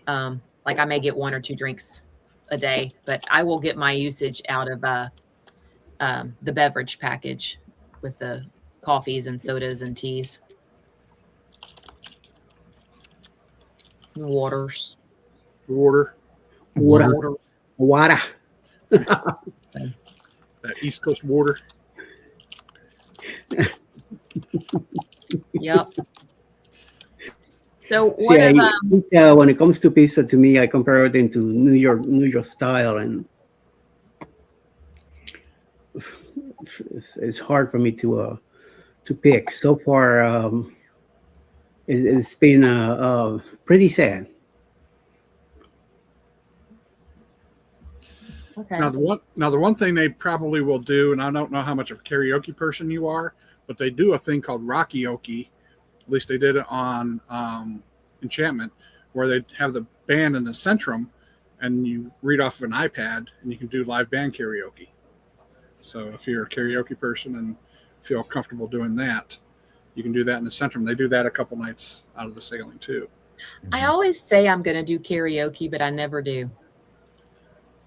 Like I may get 1 or 2 drinks a day, but I will get my usage out of the beverage package with the coffees and sodas and teas, and waters. Water, Water. Water. that East Coast water. Yep. So See, what I about think, when it comes to pizza, to me, I compare it into New York style, and it's hard for me to pick. So far, it's been pretty sad. okay? Now the one thing they probably will do, and I don't know how much of a karaoke person you are, but they do a thing called Rockaoke. At least they did it on Enchantment, where they have the band in the centrum, and you read off of an iPad, and you can do live band karaoke. So if you're a karaoke person and feel comfortable doing that, you can do that in the centrum. They do that a couple nights out of the sailing too. I always say I'm going to do karaoke, but I never do.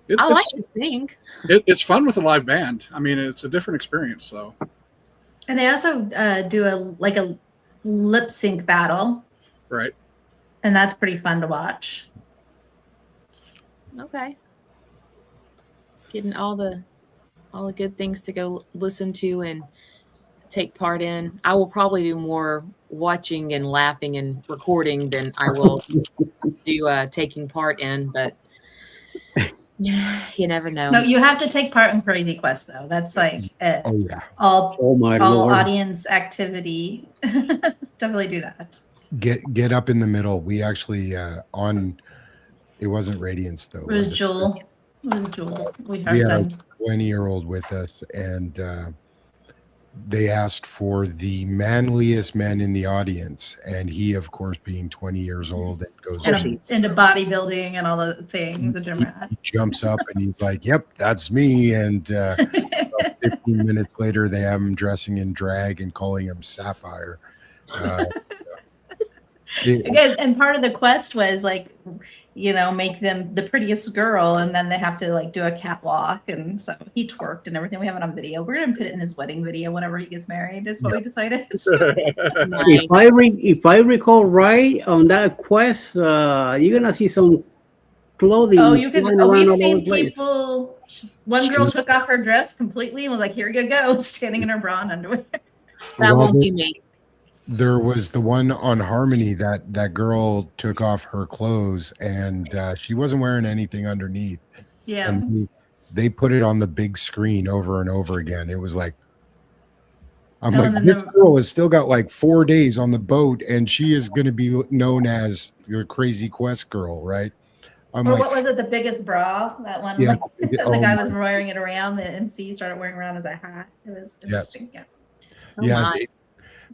It, I it's, like to sing. it's fun with a live band. I mean, it's a different experience. So And they also do a lip sync battle, right. and that's pretty fun to watch. Okay. Getting all the good things to go listen to and take part in. I will probably do more watching and laughing and recording than I will do taking part in, but yeah, you never know. No, you have to take part in Crazy Quest though. That's like Oh yeah. all Oh my all Lord. audience activity. Definitely do that. Get up in the middle. We actually on it wasn't Radiance though. It was it? Jewel. It was Jewel. We We had a son. 20-year-old with us, and they asked for the manliest man in the audience, and he, of course, being 20 years old, and goes Into bodybuilding and all the things the gym rat. he jumps up and he's like, "Yep, that's me." And 15 minutes later, they have him dressing in drag and calling him Sapphire. And part of the quest was make them the prettiest girl, and then they have to do a catwalk, and so he twerked and everything. We have it on video. We're gonna put it in his wedding video whenever he gets married. Is what we decided. Nice. If I recall right, on that quest, you're gonna see some clothing. Oh, you can. flying around We've all seen over the place. people. One girl took off her dress completely and was like, "Here you go," standing in her bra and underwear. That won't be me. There was the one on Harmony that girl took off her clothes, and she wasn't wearing anything underneath. Yeah. And they put it on the big screen over and over again. It was like, I'm Oh, and like, then this girl has still got like 4 days on the boat, and she is going to be known as your Crazy Quest girl, right? I'm Or like, what was it? The biggest bra? That one. Yeah. The Oh guy my- was wearing it around. The MC started wearing around as a hat. It was interesting. Yeah. Oh yeah, my.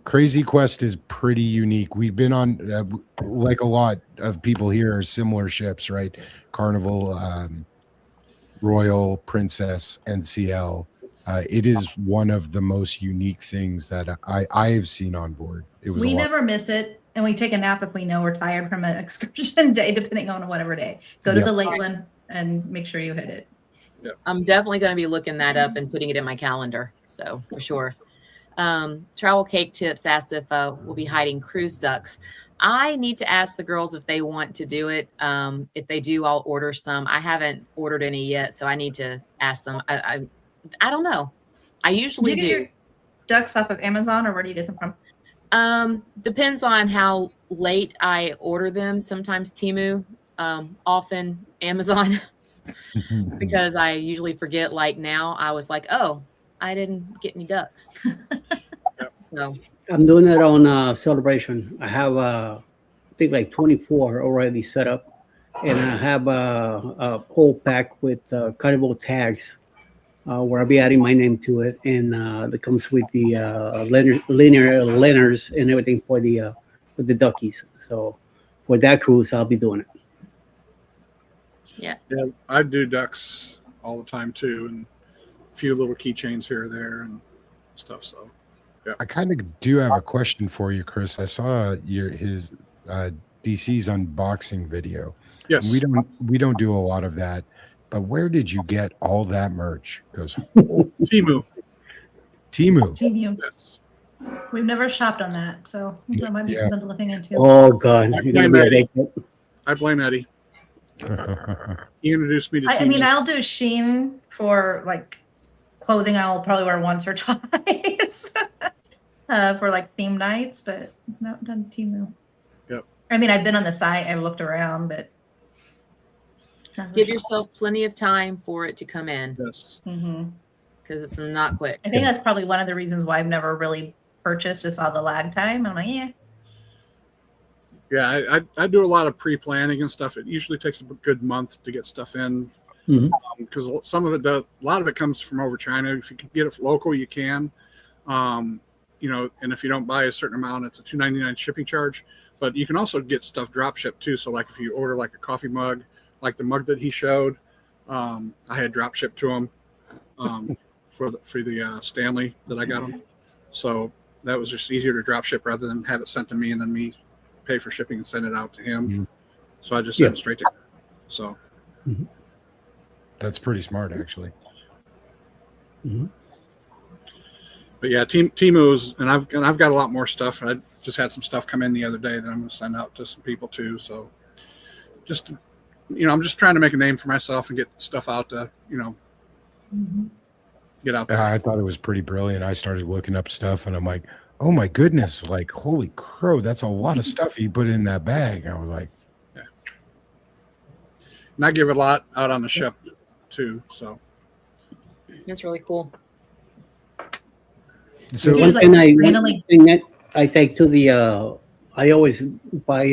Crazy Quest is pretty unique. We've been on, like a lot of people here, are similar ships, right? Carnival, Royal, Princess, NCL. It is one of the most unique things that I have seen on board. It was We a lot. never miss it, and we take a nap if we know we're tired from an excursion day, depending on whatever day. Go to Yeah. the late one and make sure you hit it. I'm definitely going to be looking that up and putting it in my calendar. So for sure. Travel Cake Tips asked if we'll be hiding cruise ducks. I need to ask the girls if they want to do it. If they do, I'll order some. I haven't ordered any yet, so I need to ask them. I don't know. I usually Do you get do. your ducks off of Amazon, or where do you get them from? Depends on how late I order them. Sometimes Temu, often Amazon, because I usually forget. Like now, I was like, oh, I didn't get any ducks. So I'm doing it on Celebration. I have, I think, like 24 already set up, and I have a whole pack with Carnival tags where I'll be adding my name to it, and that comes with the linear liners and everything for the duckies. So for that cruise, I'll be doing it. yeah. Yeah, I do ducks all the time too, and few little keychains here or there and stuff. So I kind of do have a question for you, Chris. I saw his DC's unboxing video. yes, We don't do a lot of that, but where did you get all that merch? Because Temu. Timu. Temu. Yes. We've never shopped on that, so that might be Yeah. something to looking into. Oh God, you're gonna be addicted. I blame Eddie. He introduced me to I mean, Temu. I'll do Shein for like clothing. I'll probably wear once or twice for like theme nights, but not done Temu. Yep. I mean, I've been on the site. I've looked around, but Give yourself plenty of time for it to come in Yes. because it's not quick. I think that's probably one of the reasons why I've never really purchased. Just all the lag time. I'm like, yeah. Yeah, I do a lot of pre-planning and stuff. It usually takes a good month to get stuff in because some of it a lot of it comes from over China. If you can get it local, you can. And if you don't buy a certain amount, it's a $2.99 shipping charge. But you can also get stuff drop shipped too. So like if you order like a coffee mug, like the mug that he showed, I had drop shipped to him for the Stanley that I got him. So that was just easier to drop ship rather than have it sent to me and then me pay for shipping and send it out to him. So I just sent it straight to him. So That's pretty smart, actually. but yeah, Temu's and I've got a lot more stuff. I just had some stuff come in the other day that I'm going to send out to some people too. So just I'm just trying to make a name for myself and get stuff out to get out there. I thought it was pretty brilliant. I started looking up stuff, and I'm like, oh my goodness, like, holy crow, that's a lot of stuff he put in that bag. I was like, And I give a lot out on the ship too. So That's really cool. so Here's One like thing randomly. that I take to the I always buy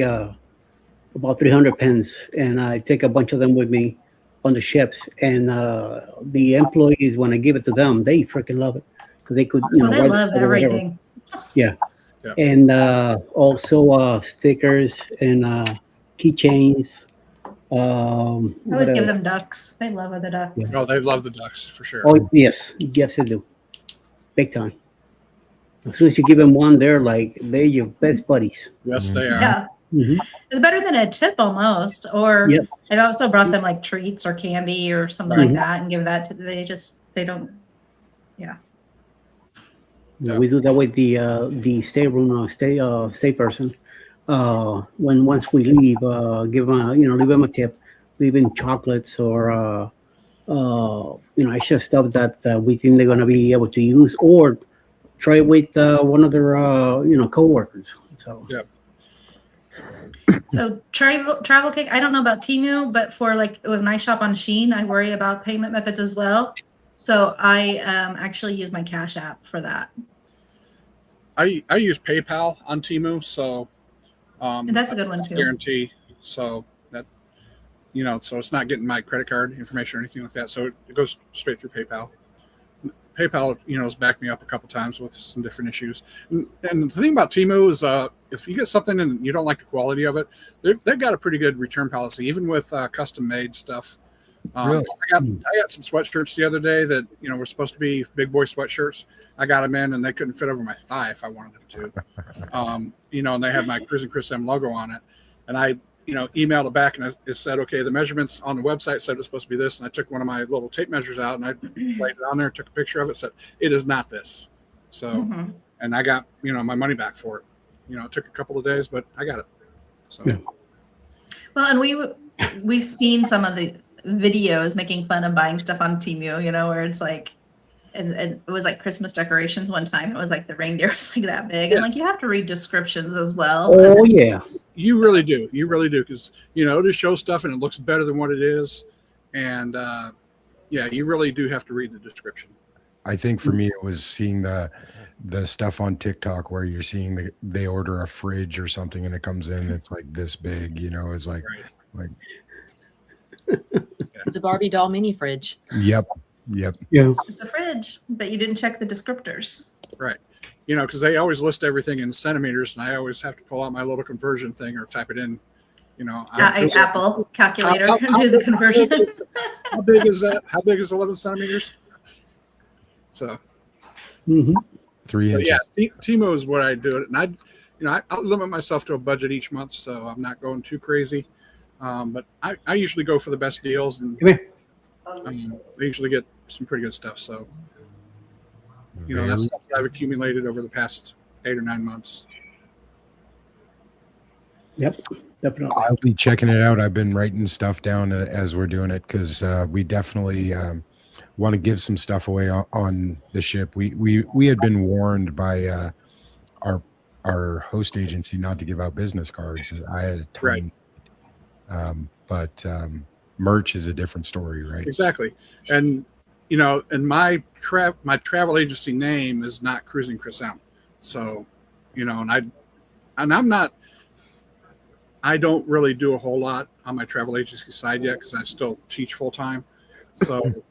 about 300 pens, and I take a bunch of them with me on the ships. And the employees, when I give it to them, they freaking love it because they could, They wear love it or whatever. everything. Yeah. Yeah. And also stickers and keychains. I always give them ducks. They love the ducks. Yes. oh, they love the ducks for sure. Oh yes, yes they do, big time. As soon as you give them one, they're your best buddies. Yes, they are. Yeah. It's better than a tip almost. Or Yep. I've also brought them like treats or candy or something like that and give that to they don't. Yeah. We do that with the stateroom stay person. Once we leave, give them leave them a tip, leave in chocolates or extra stuff that we think they're gonna be able to use or try with one of their coworkers. So Yeah. So travel cake. I don't know about Temu, but for like when I shop on Shein, I worry about payment methods as well. So I actually use my Cash App for that. I use PayPal on Temu, so And that's a good one too. guarantee. So that so it's not getting my credit card information or anything like that. So it goes straight through PayPal. PayPal, has backed me up a couple times with some different issues. And the thing about Temu is, if you get something and you don't like the quality of it, they've got a pretty good return policy, even with custom made stuff. Really? I got some sweatshirts the other day that were supposed to be big boy sweatshirts. I got them in and they couldn't fit over my thigh if I wanted them to. And they had my Prison Chris M logo on it, and I emailed it back and it said, okay, the measurements on the website said it was supposed to be this, and I took one of my little tape measures out and I laid it on there, took a picture of it, said it is not this. So, and I got my money back for it. It took a couple of days, but I got it. So, Well, and we've seen some of the videos making fun of buying stuff on Temu, where it's like, and it was like Christmas decorations one time. It was like the reindeer was like that big, and like you have to read descriptions as well. oh yeah, you really do, because to show stuff and it looks better than what it is, and you really do have to read the description. I think for me, it was seeing the stuff on TikTok where you're seeing they order a fridge or something and it comes in, it's like this big, it's like, Right. It's a Barbie doll mini fridge. Yep. yeah. It's a fridge, but you didn't check the descriptors. Right. Because they always list everything in centimeters, and I always have to pull out my little conversion thing or type it in. Apple calculator How do the conversion. How big is that? How big is 11 centimeters? So, Mhm. 3 but inches. yeah, Timo is what I do it, and I limit myself to a budget each month, so I'm not going too crazy. But I usually go for the best deals, and Come here. I usually get some pretty good stuff. So, that's Very. stuff that I've accumulated over the past 8 or 9 months. Yep, definitely. I'll be checking it out. I've been writing stuff down as we're doing it because we definitely want to give some stuff away on the ship. We had been warned by our host agency not to give out business cards. I had a ton, Right. but merch is a different story, right? Exactly, and and my travel agency name is not Cruising Chris M. So, and I'm not. I don't really do a whole lot on my travel agency side yet because I still teach full time. So,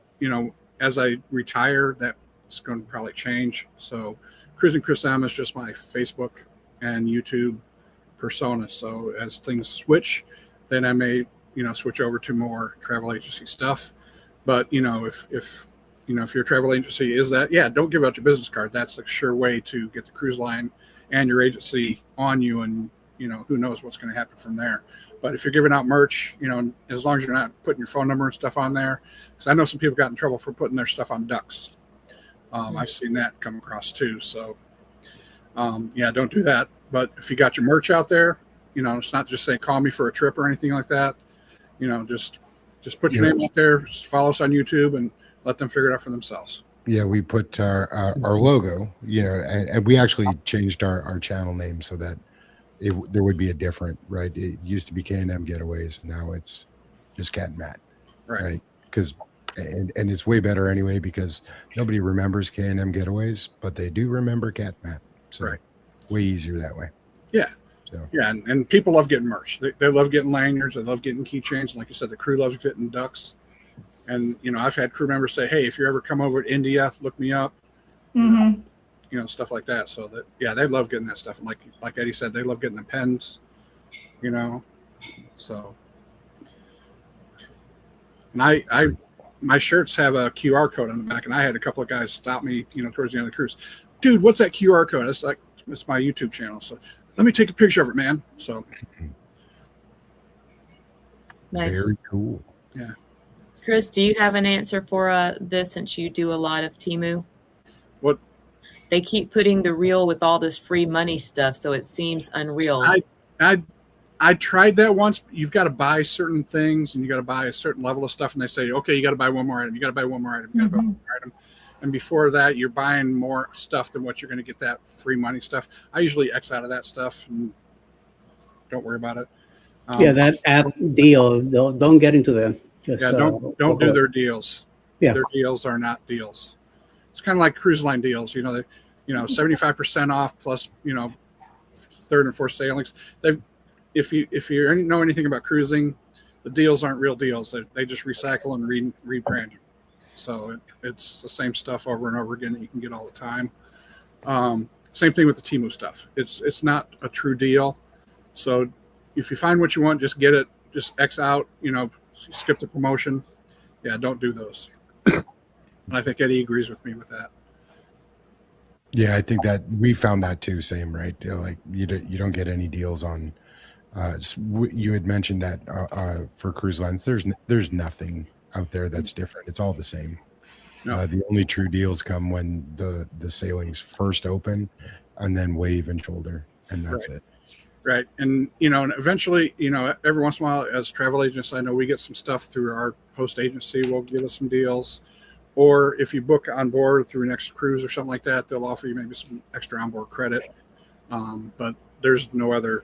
as I retire, that's going to probably change. So, Cruising Chris M is just my Facebook and YouTube persona. So, as things switch, then I may, switch over to more travel agency stuff. But, if your travel agency is that, yeah, don't give out your business card. That's a sure way to get the cruise line and your agency on you, and who knows what's going to happen from there. But if you're giving out merch, as long as you're not putting your phone number and stuff on there, because I know some people got in trouble for putting their stuff on ducks. I've seen that come across too. So, yeah, don't do that. But if you got your merch out there, it's not just saying call me for a trip or anything like that. Just put your name out there, just follow us on YouTube, and let them figure it out for themselves. Yeah, we put our logo, and we actually changed our channel name so that there would be a different, right? It used to be K&M Getaways. Now it's just Cat and Matt, right? Because and it's way better anyway because nobody remembers K&M Getaways, but they do remember Cat and Matt. So way easier that way. Yeah. So yeah, and people love getting merch. They love getting lanyards. They love getting keychains. Like you said, the crew loves getting ducks. And I've had crew members say, "Hey, if you ever come over to India, look me up." Mm-hmm. Stuff like that. So that, yeah, they love getting that stuff. And like Eddie said, they love getting the pens. So. And my shirts have a QR code on the back, and I had a couple of guys stop me, towards the end of the cruise. Dude, what's that QR code? It's like, it's my YouTube channel. So let me take a picture of it, man. So. Nice. Very cool. Yeah. Chris, do you have an answer for this since you do a lot of Temu? What? They keep putting the reel with all this free money stuff, so it seems unreal. I tried that once. You've got to buy certain things, and you got to buy a certain level of stuff, and they say, okay, you got to buy one more item. You got to buy one more item. You got to buy one more item. And before that, you're buying more stuff than what you're going to get that free money stuff. I usually X out of that stuff and don't worry about it. Yeah, that app deal. Don't get into them. Just, don't do their deals. Yeah. Their deals are not deals. It's kind of like cruise line deals. 75% off plus third and fourth sailings. If you know anything about cruising, the deals aren't real deals. They just recycle and rebrand them. So it's the same stuff over and over again that you can get all the time. Same thing with the Temu stuff. It's not a true deal. So if you find what you want, just get it. Just X out. Skip the promotion. Yeah, don't do those. And I think Eddie agrees with me with that. Yeah, I think that we found that too. Same, right? Like you don't get any deals on. You had mentioned that for cruise lines, there's nothing out there that's different. It's all the same. No. The only true deals come when the sailings first open, and then wave and shoulder, and that's it. Right. And, and eventually, every once in a while as travel agents, I know we get some stuff through our host agency will give us some deals. Or if you book on board through Next Cruise or something like that, they'll offer you maybe some extra onboard credit. But there's no other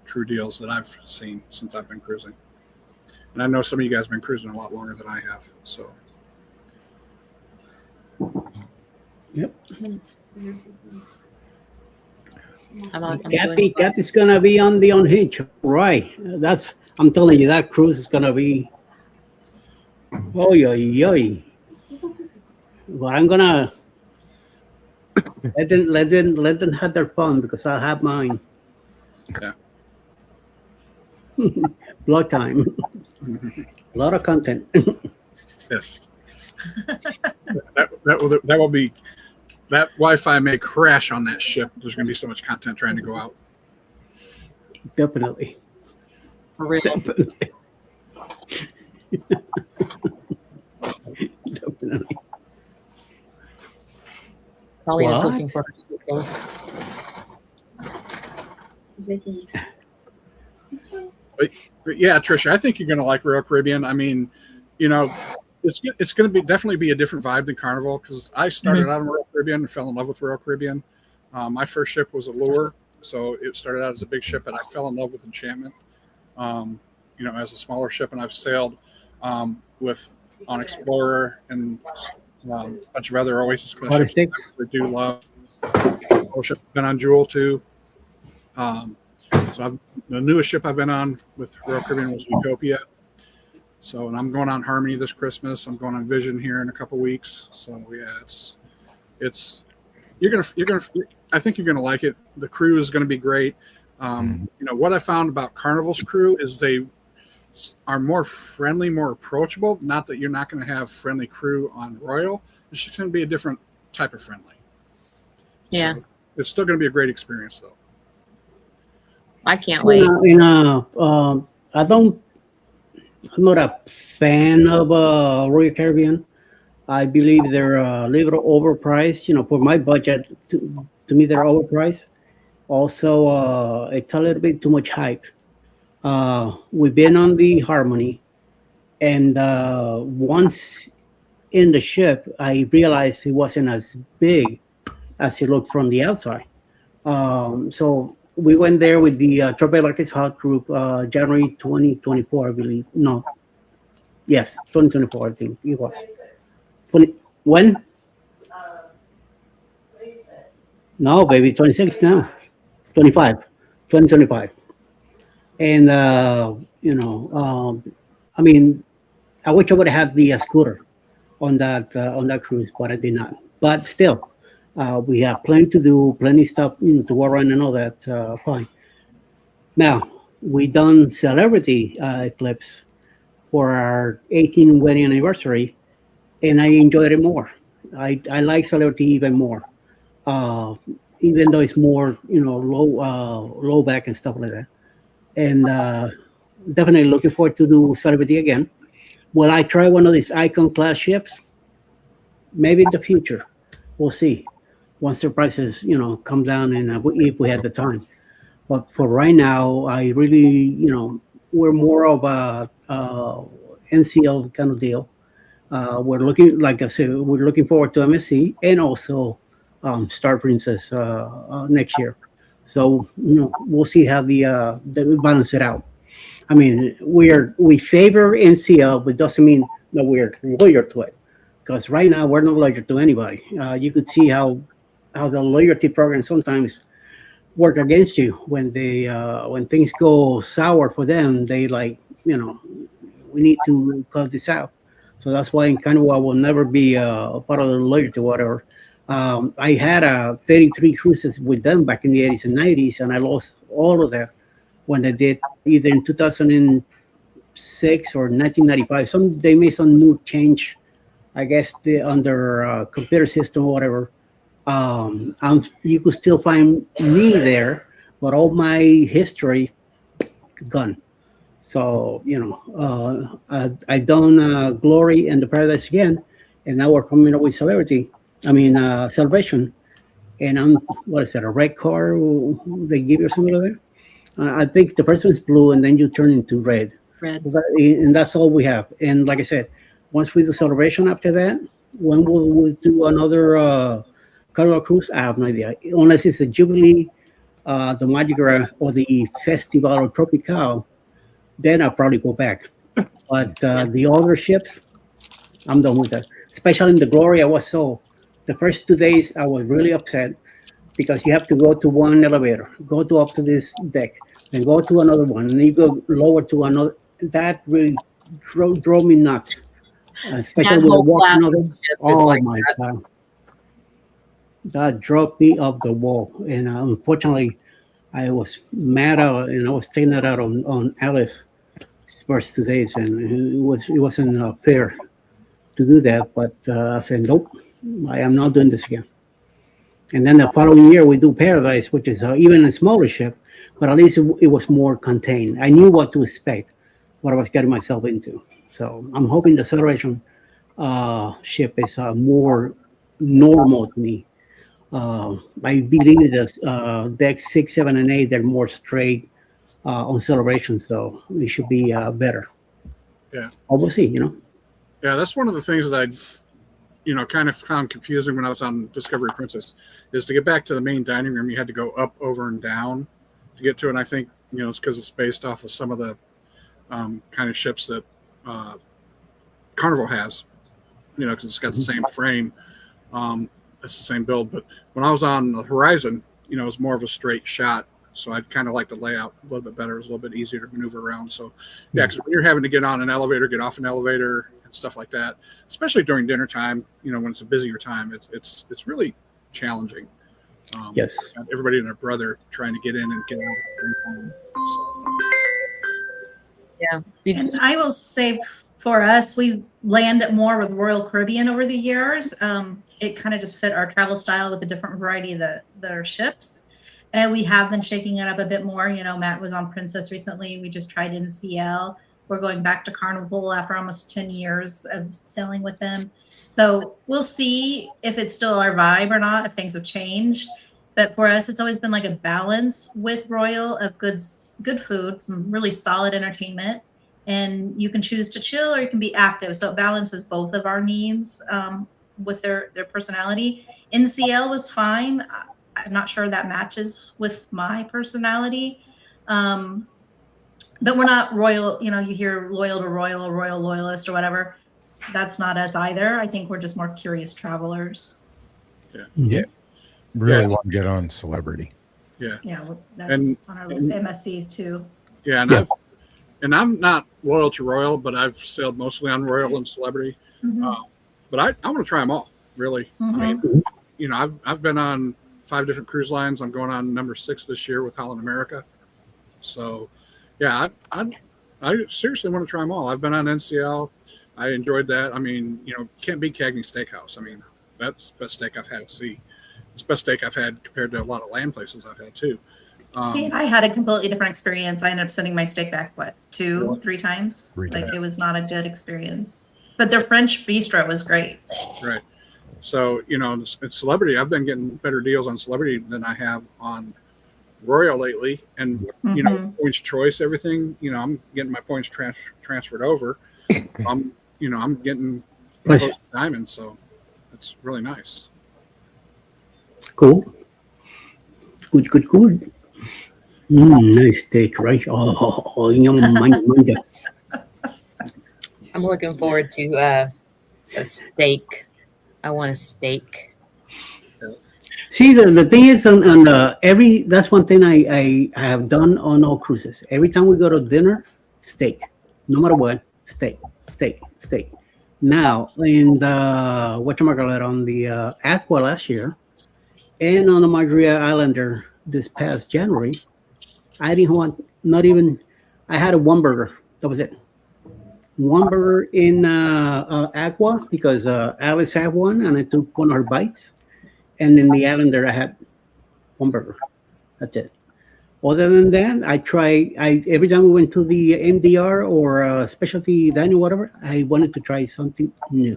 true deals that I've seen since I've been cruising. And I know some of you guys have been cruising a lot longer than I have. So. Yep. I'm Kathy's gonna be on the unhinged, right? I'm telling you, that cruise is gonna be. Oh yeah. Well, I'm gonna let them have their fun because I'll have mine. Yeah. Blood time. A lot of content. Yes. that will be that Wi-Fi may crash on that ship. There's going to be so much content trying to go out. Definitely. For real. Definitely. Paulina's What? looking for her suitcase. But yeah, Trisha, I think you're going to like Royal Caribbean. I mean, you know, it's going to be definitely be a different vibe than Carnival, because I started out in Royal Caribbean and fell in love with Royal Caribbean. My first ship was Allure, so it started out as a big ship, and I fell in love with Enchantment. You know, as a smaller ship, and I've sailed with on Explorer and a bunch of other Oasis class Water ships sticks. that I do love. I've been on Jewel too. So the newest ship I've been on with Royal Caribbean was Utopia. So, and I'm going on Harmony this Christmas. I'm going on Vision here in a couple weeks. So yeah, it's I think you're gonna like it. The crew is gonna be great. You know what I found about Carnival's crew is they are more friendly, more approachable. Not that you're not going to have friendly crew on Royal. It's just going to be a different type of friendly. Yeah. So it's still going to be a great experience, though. I can't wait. I'm not a fan of Royal Caribbean. I believe they're a little overpriced. You know, for my budget, to me, they're overpriced. Also, it's a little bit too much hype. We've been on the Harmony, and once in the ship, I realized it wasn't as big as it looked from the outside. So we went there with the Tropic Arctic Hot Group, January 2024, I believe. No, yes, 2024, I think it was. When? No, baby, 26 now. 25, 2025. And, I mean, I wish I would have had the scooter on that cruise, but I did not. But still, we have plenty to do, plenty stuff to work on and all that. Fine. Now, we done Celebrity Eclipse for our 18th wedding anniversary, and I enjoyed it more. I like Celebrity even more, even though it's more low back and stuff like that. And definitely looking forward to do Celebrity again. Will I try one of these Icon class ships? Maybe in the future. We'll see. Once the prices, come down and if we had the time. But for right now, I really, we're more of a NCL kind of deal. We're looking, like I said, we're looking forward to MSC and also Star Princess next year. So we'll see how the we balance it out. I mean, we favor NCL, but doesn't mean that we're loyal to it. Because right now we're not loyal to anybody. You could see how the loyalty program sometimes work against you when they when things go sour for them. They we need to cut this out. So that's why in Canada I will never be part of the loyalty whatever. I had 33 cruises with them back in the 80s and 90s, and I lost all of that when they did either in 2006 or 1995. They made some new change, I guess, under computer system or whatever. You could still find me there, but all my history gone. So I done Glory and the Paradise again, and now we're coming up with Celebration, and I'm what is that, a red car they give you or something like that? I think the first one's blue, and then you turn into red. Red. And that's all we have. And like I said, once we do Celebration after that, when will we do another Carnival cruise? I have no idea. Unless it's a Jubilee, the Mardi Gras, or the Festival of Tropical, then I'll probably go back. But the other ships, I'm done with that. Especially in the Glory, the first 2 days I was really upset because you have to go to one elevator, go up to this deck, then go to another one, and then you go lower to another. That really drove me nuts. Especially with the walking over. Oh my God. That drove me up the wall. And unfortunately, I was mad and I was taking that out on Alice these first 2 days, and it wasn't fair. to do that, but I said nope, I am not doing this again. And then the following year we do Paradise, which is even a smaller ship, but at least it was more contained. I knew what to expect, what I was getting myself into. So I'm hoping the Celebration ship is more normal to me. I believe that deck 6, 7, and 8 they're more straight on Celebration, so it should be better. Yeah. We'll see. Yeah, that's one of the things that I kind of found confusing when I was on Discovery Princess, is to get back to the main dining room, you had to go up, over, and down to get to it. And I think, it's because it's based off of some of the kind of ships that Carnival has, because it's got the same frame. It's the same build. But when I was on the Horizon, it was more of a straight shot. So I'd kind of like the layout a little bit better. It was a little bit easier to maneuver around. So, yeah, because when you're having to get on an elevator, get off an elevator, and stuff like that, especially during dinner time, when it's a busier time, it's really challenging. Yes. Everybody and their brother trying to get in and get out. Yeah. And I will say for us, we landed more with Royal Caribbean over the years. It kind of just fit our travel style with the different variety of their ships. And we have been shaking it up a bit more. Matt was on Princess recently. We just tried NCL. We're going back to Carnival after almost 10 years of sailing with them. So we'll see if it's still our vibe or not, if things have changed. But for us, it's always been like a balance with Royal of good food, some really solid entertainment. And you can choose to chill or you can be active. So it balances both of our needs with their personality. NCL was fine. I'm not sure that matches with my personality. But we're not royal, you hear loyal to royal or royal loyalist or whatever. That's not us either. I think we're just more curious travelers. Yeah. Really want to get on Celebrity. Yeah. Yeah, that's on our list. MSCs too. Yeah, and I'm not loyal to Royal, but I've sailed mostly on Royal and Celebrity. Mm-hmm. But I want to try them all, really. Mm-hmm. I mean, I've been on 5 different cruise lines. I'm going on number 6 this year with Holland America. So, yeah, I seriously want to try them all. I've been on NCL. I enjoyed that. I mean, can't beat Cagney Steakhouse. I mean, that's the best steak I've had at sea. It's the best steak I've had compared to a lot of land places I've had too. See, I had a completely different experience. I ended up sending my steak back, 2, 3 times? It was not a good experience. But their French bistro was great. Right. So, it's Celebrity. I've been getting better deals on Celebrity than I have on Royal lately. And, points choice, everything, I'm getting my points transferred over. I'm getting close to diamond. So it's really nice. Cool. Good. Nice steak, right? I'm looking forward to a steak. I want a steak. See, the thing is, on that's one thing I have done on all cruises. Every time we go to dinner, steak. No matter what, steak. Now, in the whatchamacallit on the Aqua last year, and on the Margarita Islander this past January, I didn't want, not even, I had one burger. That was it. One burger in Aqua because Alice had one and I took one of her bites. And in the Islander, I had one burger. That's it. Other than that, every time we went to the MDR or specialty dining, whatever, I wanted to try something new.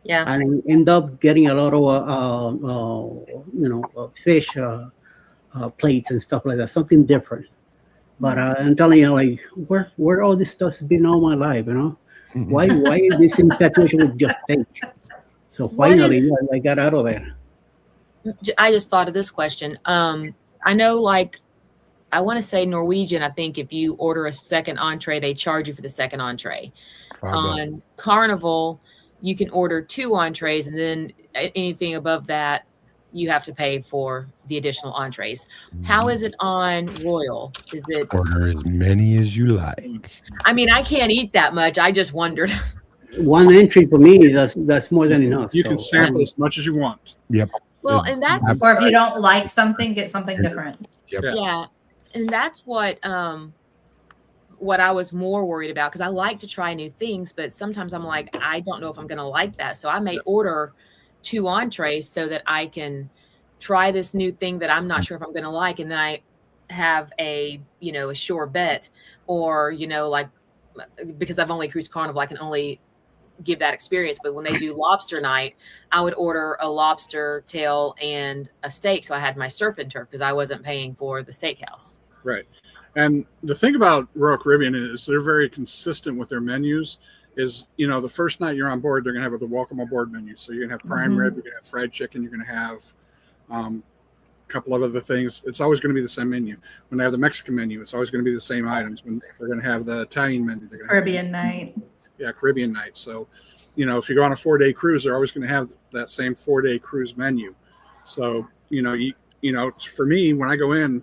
Yeah. And I end up getting a lot of, fish plates and stuff like that, something different. But I'm telling you, like, where all this stuff's been all my life, Why is this infatuation with just steak? So finally, I got out of there. I just thought of this question. I know, like, I want to say Norwegian, I think if you order a second entree, they charge you for the second entree. On Carnival, you can order 2 entrees, and then anything above that, you have to pay for the additional entrees. How is it on Royal? Is it order as many as you like? I mean, I can't eat that much. I just wondered. One entry for me, that's more than enough. You can sample as much as you want. Yep. Well, and that's Or if you don't like something, get something different. Yep. Yeah. And that's what what I was more worried about, because I like to try new things, but sometimes I'm like, I don't know if I'm going to like that. So I may order 2 entrees so that I can try this new thing that I'm not sure if I'm going to like. And then I have a, a sure bet, or, like, because I've only cruised Carnival, I can only give that experience. But when they do lobster night, I would order a lobster tail and a steak. So I had my surf and turf because I wasn't paying for the steakhouse. Right. And the thing about Royal Caribbean is they're very consistent with their menus. Is, the first night you're on board, they're going to have the welcome aboard menu. So you're going to have prime rib, you're going to have fried chicken, you're going to have a couple of other things. It's always going to be the same menu. When they have the Mexican menu, it's always going to be the same items. When they're going to have the Italian menu, they're going to Caribbean night. Yeah, Caribbean night. So, if you go on a 4-day cruise, they're always going to have that same 4-day cruise menu. So, for me, when I go in,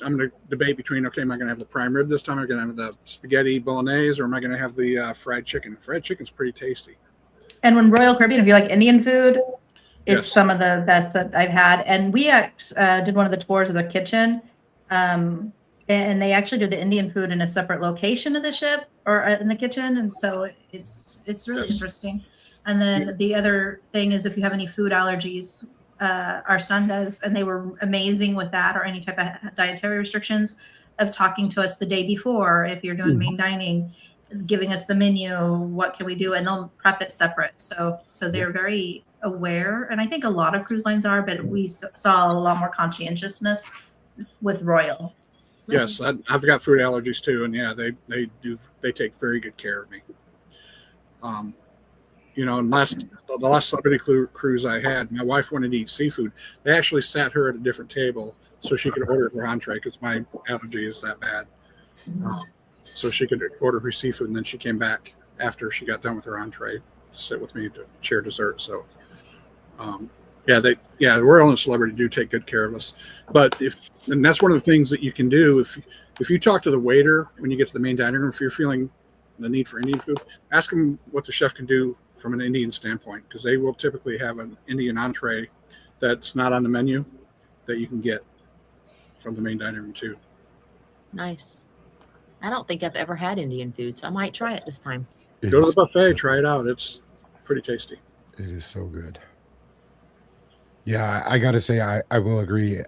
I'm going to debate between, okay, am I going to have the prime rib this time? Am I going to have the spaghetti bolognese, or am I going to have the fried chicken? Fried chicken's pretty tasty. And when Royal Caribbean, if you like Indian food, it's Yes. some of the best that I've had. And we did one of the tours of the kitchen, and they actually do the Indian food in a separate location of the ship or in the kitchen, and so it's really interesting. And then the other thing is, if you have any food allergies, our son does, and they were amazing with that, or any type of dietary restrictions, of talking to us the day before. If you're doing main dining, giving us the menu, what can we do, and they'll prep it separate. So they're very aware, and I think a lot of cruise lines are, but we saw a lot more conscientiousness with Royal. Yes, I've got food allergies too, and yeah, they take very good care of me. And the last celebrity cruise I had, my wife wanted to eat seafood. They actually sat her at a different table so she could order her entree, because my allergy is that bad. So she could order her seafood, and then she came back after she got done with her entree to sit with me to share dessert. So, the Royal and Celebrity do take good care of us. But and that's one of the things that you can do if you talk to the waiter when you get to the main dining room, if you're feeling the need for Indian food, ask them what the chef can do from an Indian standpoint, because they will typically have an Indian entree that's not on the menu that you can get from the main dining room too. Nice. I don't think I've ever had Indian food, so I might try it this time. Go to the buffet, try it out. It's pretty tasty. It is so good. Yeah, I got to say, I will agree.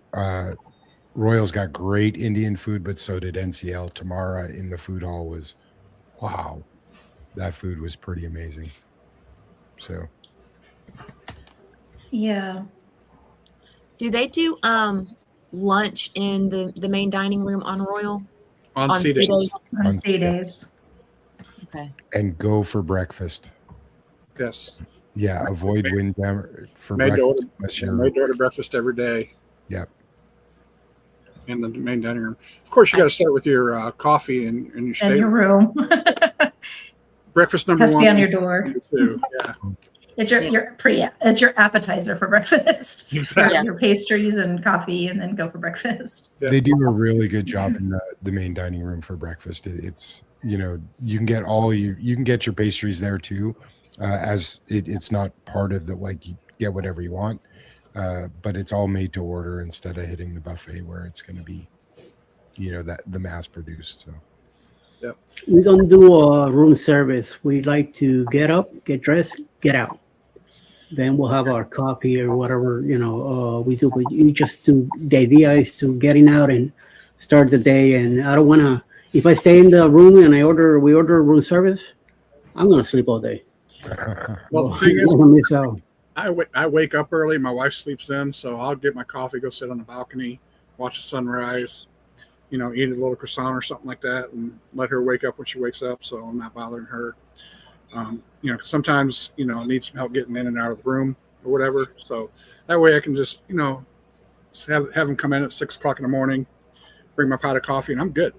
Royal's got great Indian food, but so did NCL. Tamara in the food hall was, wow, that food was pretty amazing. So, Yeah. Do they do lunch in the main dining room on Royal? On sea days. On sea days. Okay. and go for breakfast. Yes. Yeah, avoid Windjammer for Made to order, breakfast. Unless you're, made to order breakfast every day yep. in the main dining room. Of course, you got to start with your coffee and your In steak. your room. Breakfast number Has to one. be on your door. number two. Yeah. It's it's your appetizer for breakfast. Exactly. Your pastries and coffee, and then go for breakfast. Yeah. They do a really good job in the main dining room for breakfast. It's you can get you can get your pastries there too, as it's not part of the, like, you get whatever you want, but it's all made to order instead of hitting the buffet where it's going to be, that the mass produced. So We don't do room service. We like to get up, get dressed, get out. Then we'll have our coffee or whatever, we do. But you just do, the idea is to getting out and start the day. And I don't want to, if I stay in the room and we order room service, I'm going to sleep all day. Well, the thing is, I'm gonna miss out. I wake up early. My wife sleeps in, so I'll get my coffee, go sit on the balcony, watch the sunrise, eat a little croissant or something like that, and let her wake up when she wakes up, so I'm not bothering her. 'Cause sometimes, I need some help getting in and out of the room or whatever. So that way I can just, have them come in at 6:00 in the morning, bring my pot of coffee, and I'm good.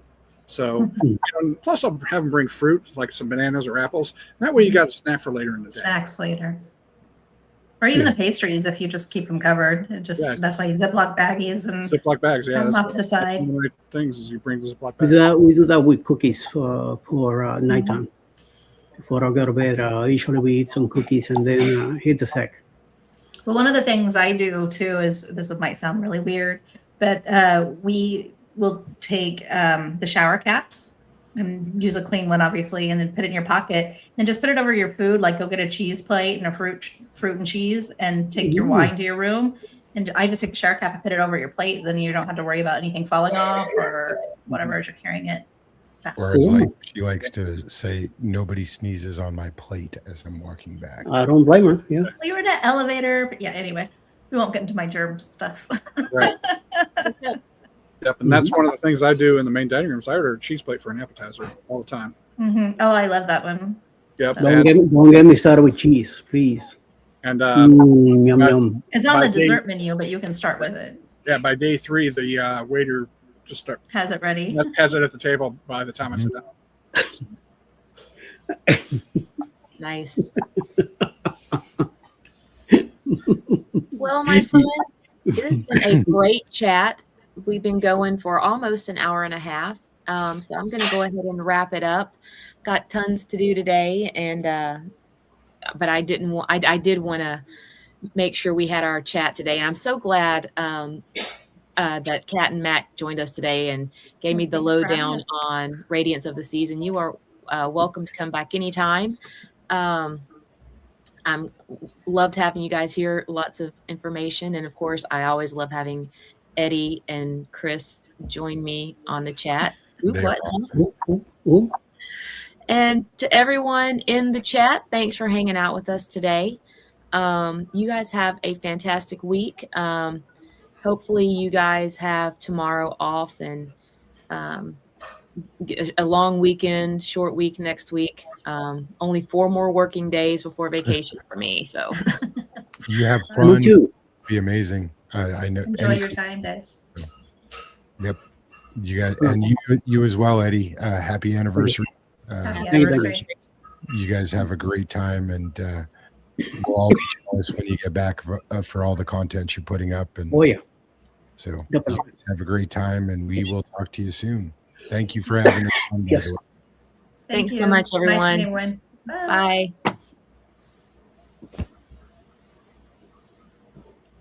So, plus I'll have them bring fruit, like some bananas or apples. That way you got a snack for later in the day. Snacks later. Or even the pastries, if you just keep them covered. That's why you Ziploc baggies and Ziploc bags, yeah. them That's off to the side. one of the things is you bring the Ziploc We bags. do that, we do that with cookies for nighttime. Before I go to bed, usually we eat some cookies and then hit the sack. Well, one of the things I do too is, this might sound really weird, but we will take the shower caps and use a clean one, obviously, and then put it in your pocket. And just put it over your food, like go get a cheese plate and a fruit and cheese, and take your Ooh. wine to your room. And I just take a shower cap and put it over your plate. Then you don't have to worry about anything falling off or whatever as you're carrying it. Or as Ooh. like she likes to say, nobody sneezes on my plate as I'm walking back. I don't blame her. Yeah. Well, you were in an elevator, but yeah. Anyway, we won't get into my germ stuff. Right. Yep. And that's one of the things I do in the main dining rooms. I order a cheese plate for an appetizer all the time. Oh, I love that one. Yep. So- Don't get me started with cheese, please. And Yum yum. It's on By the day- dessert menu, but you can start with it. yeah, by day 3, the waiter just Has it ready? has it at the table by the time I sit down. Nice. Well, my friends, it has been a great chat. We've been going for almost an hour and a half. So I'm going to go ahead and wrap it up. Got tons to do today, and but I didn't. I did want to make sure we had our chat today, and I'm so glad that Kat and Mac joined us today and gave me the Thanks for having lowdown us. on Radiance of the Season. You are welcome to come back anytime. I'm loved having you guys here. Lots of information, and of course, I always love having Eddie and Chris join me on the chat. Ooh, They what? are awesome. Ooh, ooh. And to everyone in the chat, thanks for hanging out with us today. You guys have a fantastic week. Hopefully, you guys have tomorrow off and a long weekend, short week next week. Only 4 more working days before vacation for me. So You have Me fun. too. Be amazing. I know. Enjoy your time, guys. Yep. You guys, and you as well, Eddie. Happy anniversary. Happy thank you. anniversary. You guys have a great time, and we'll all be jealous when you get back for all the content you're putting up. And Oh yeah. so you Definitely. guys have a great time, and we will talk to you soon. Thank you for having us on. by Yes. the way. Thank Thanks so you. much, Nice everyone. meeting everyone. Bye. bye.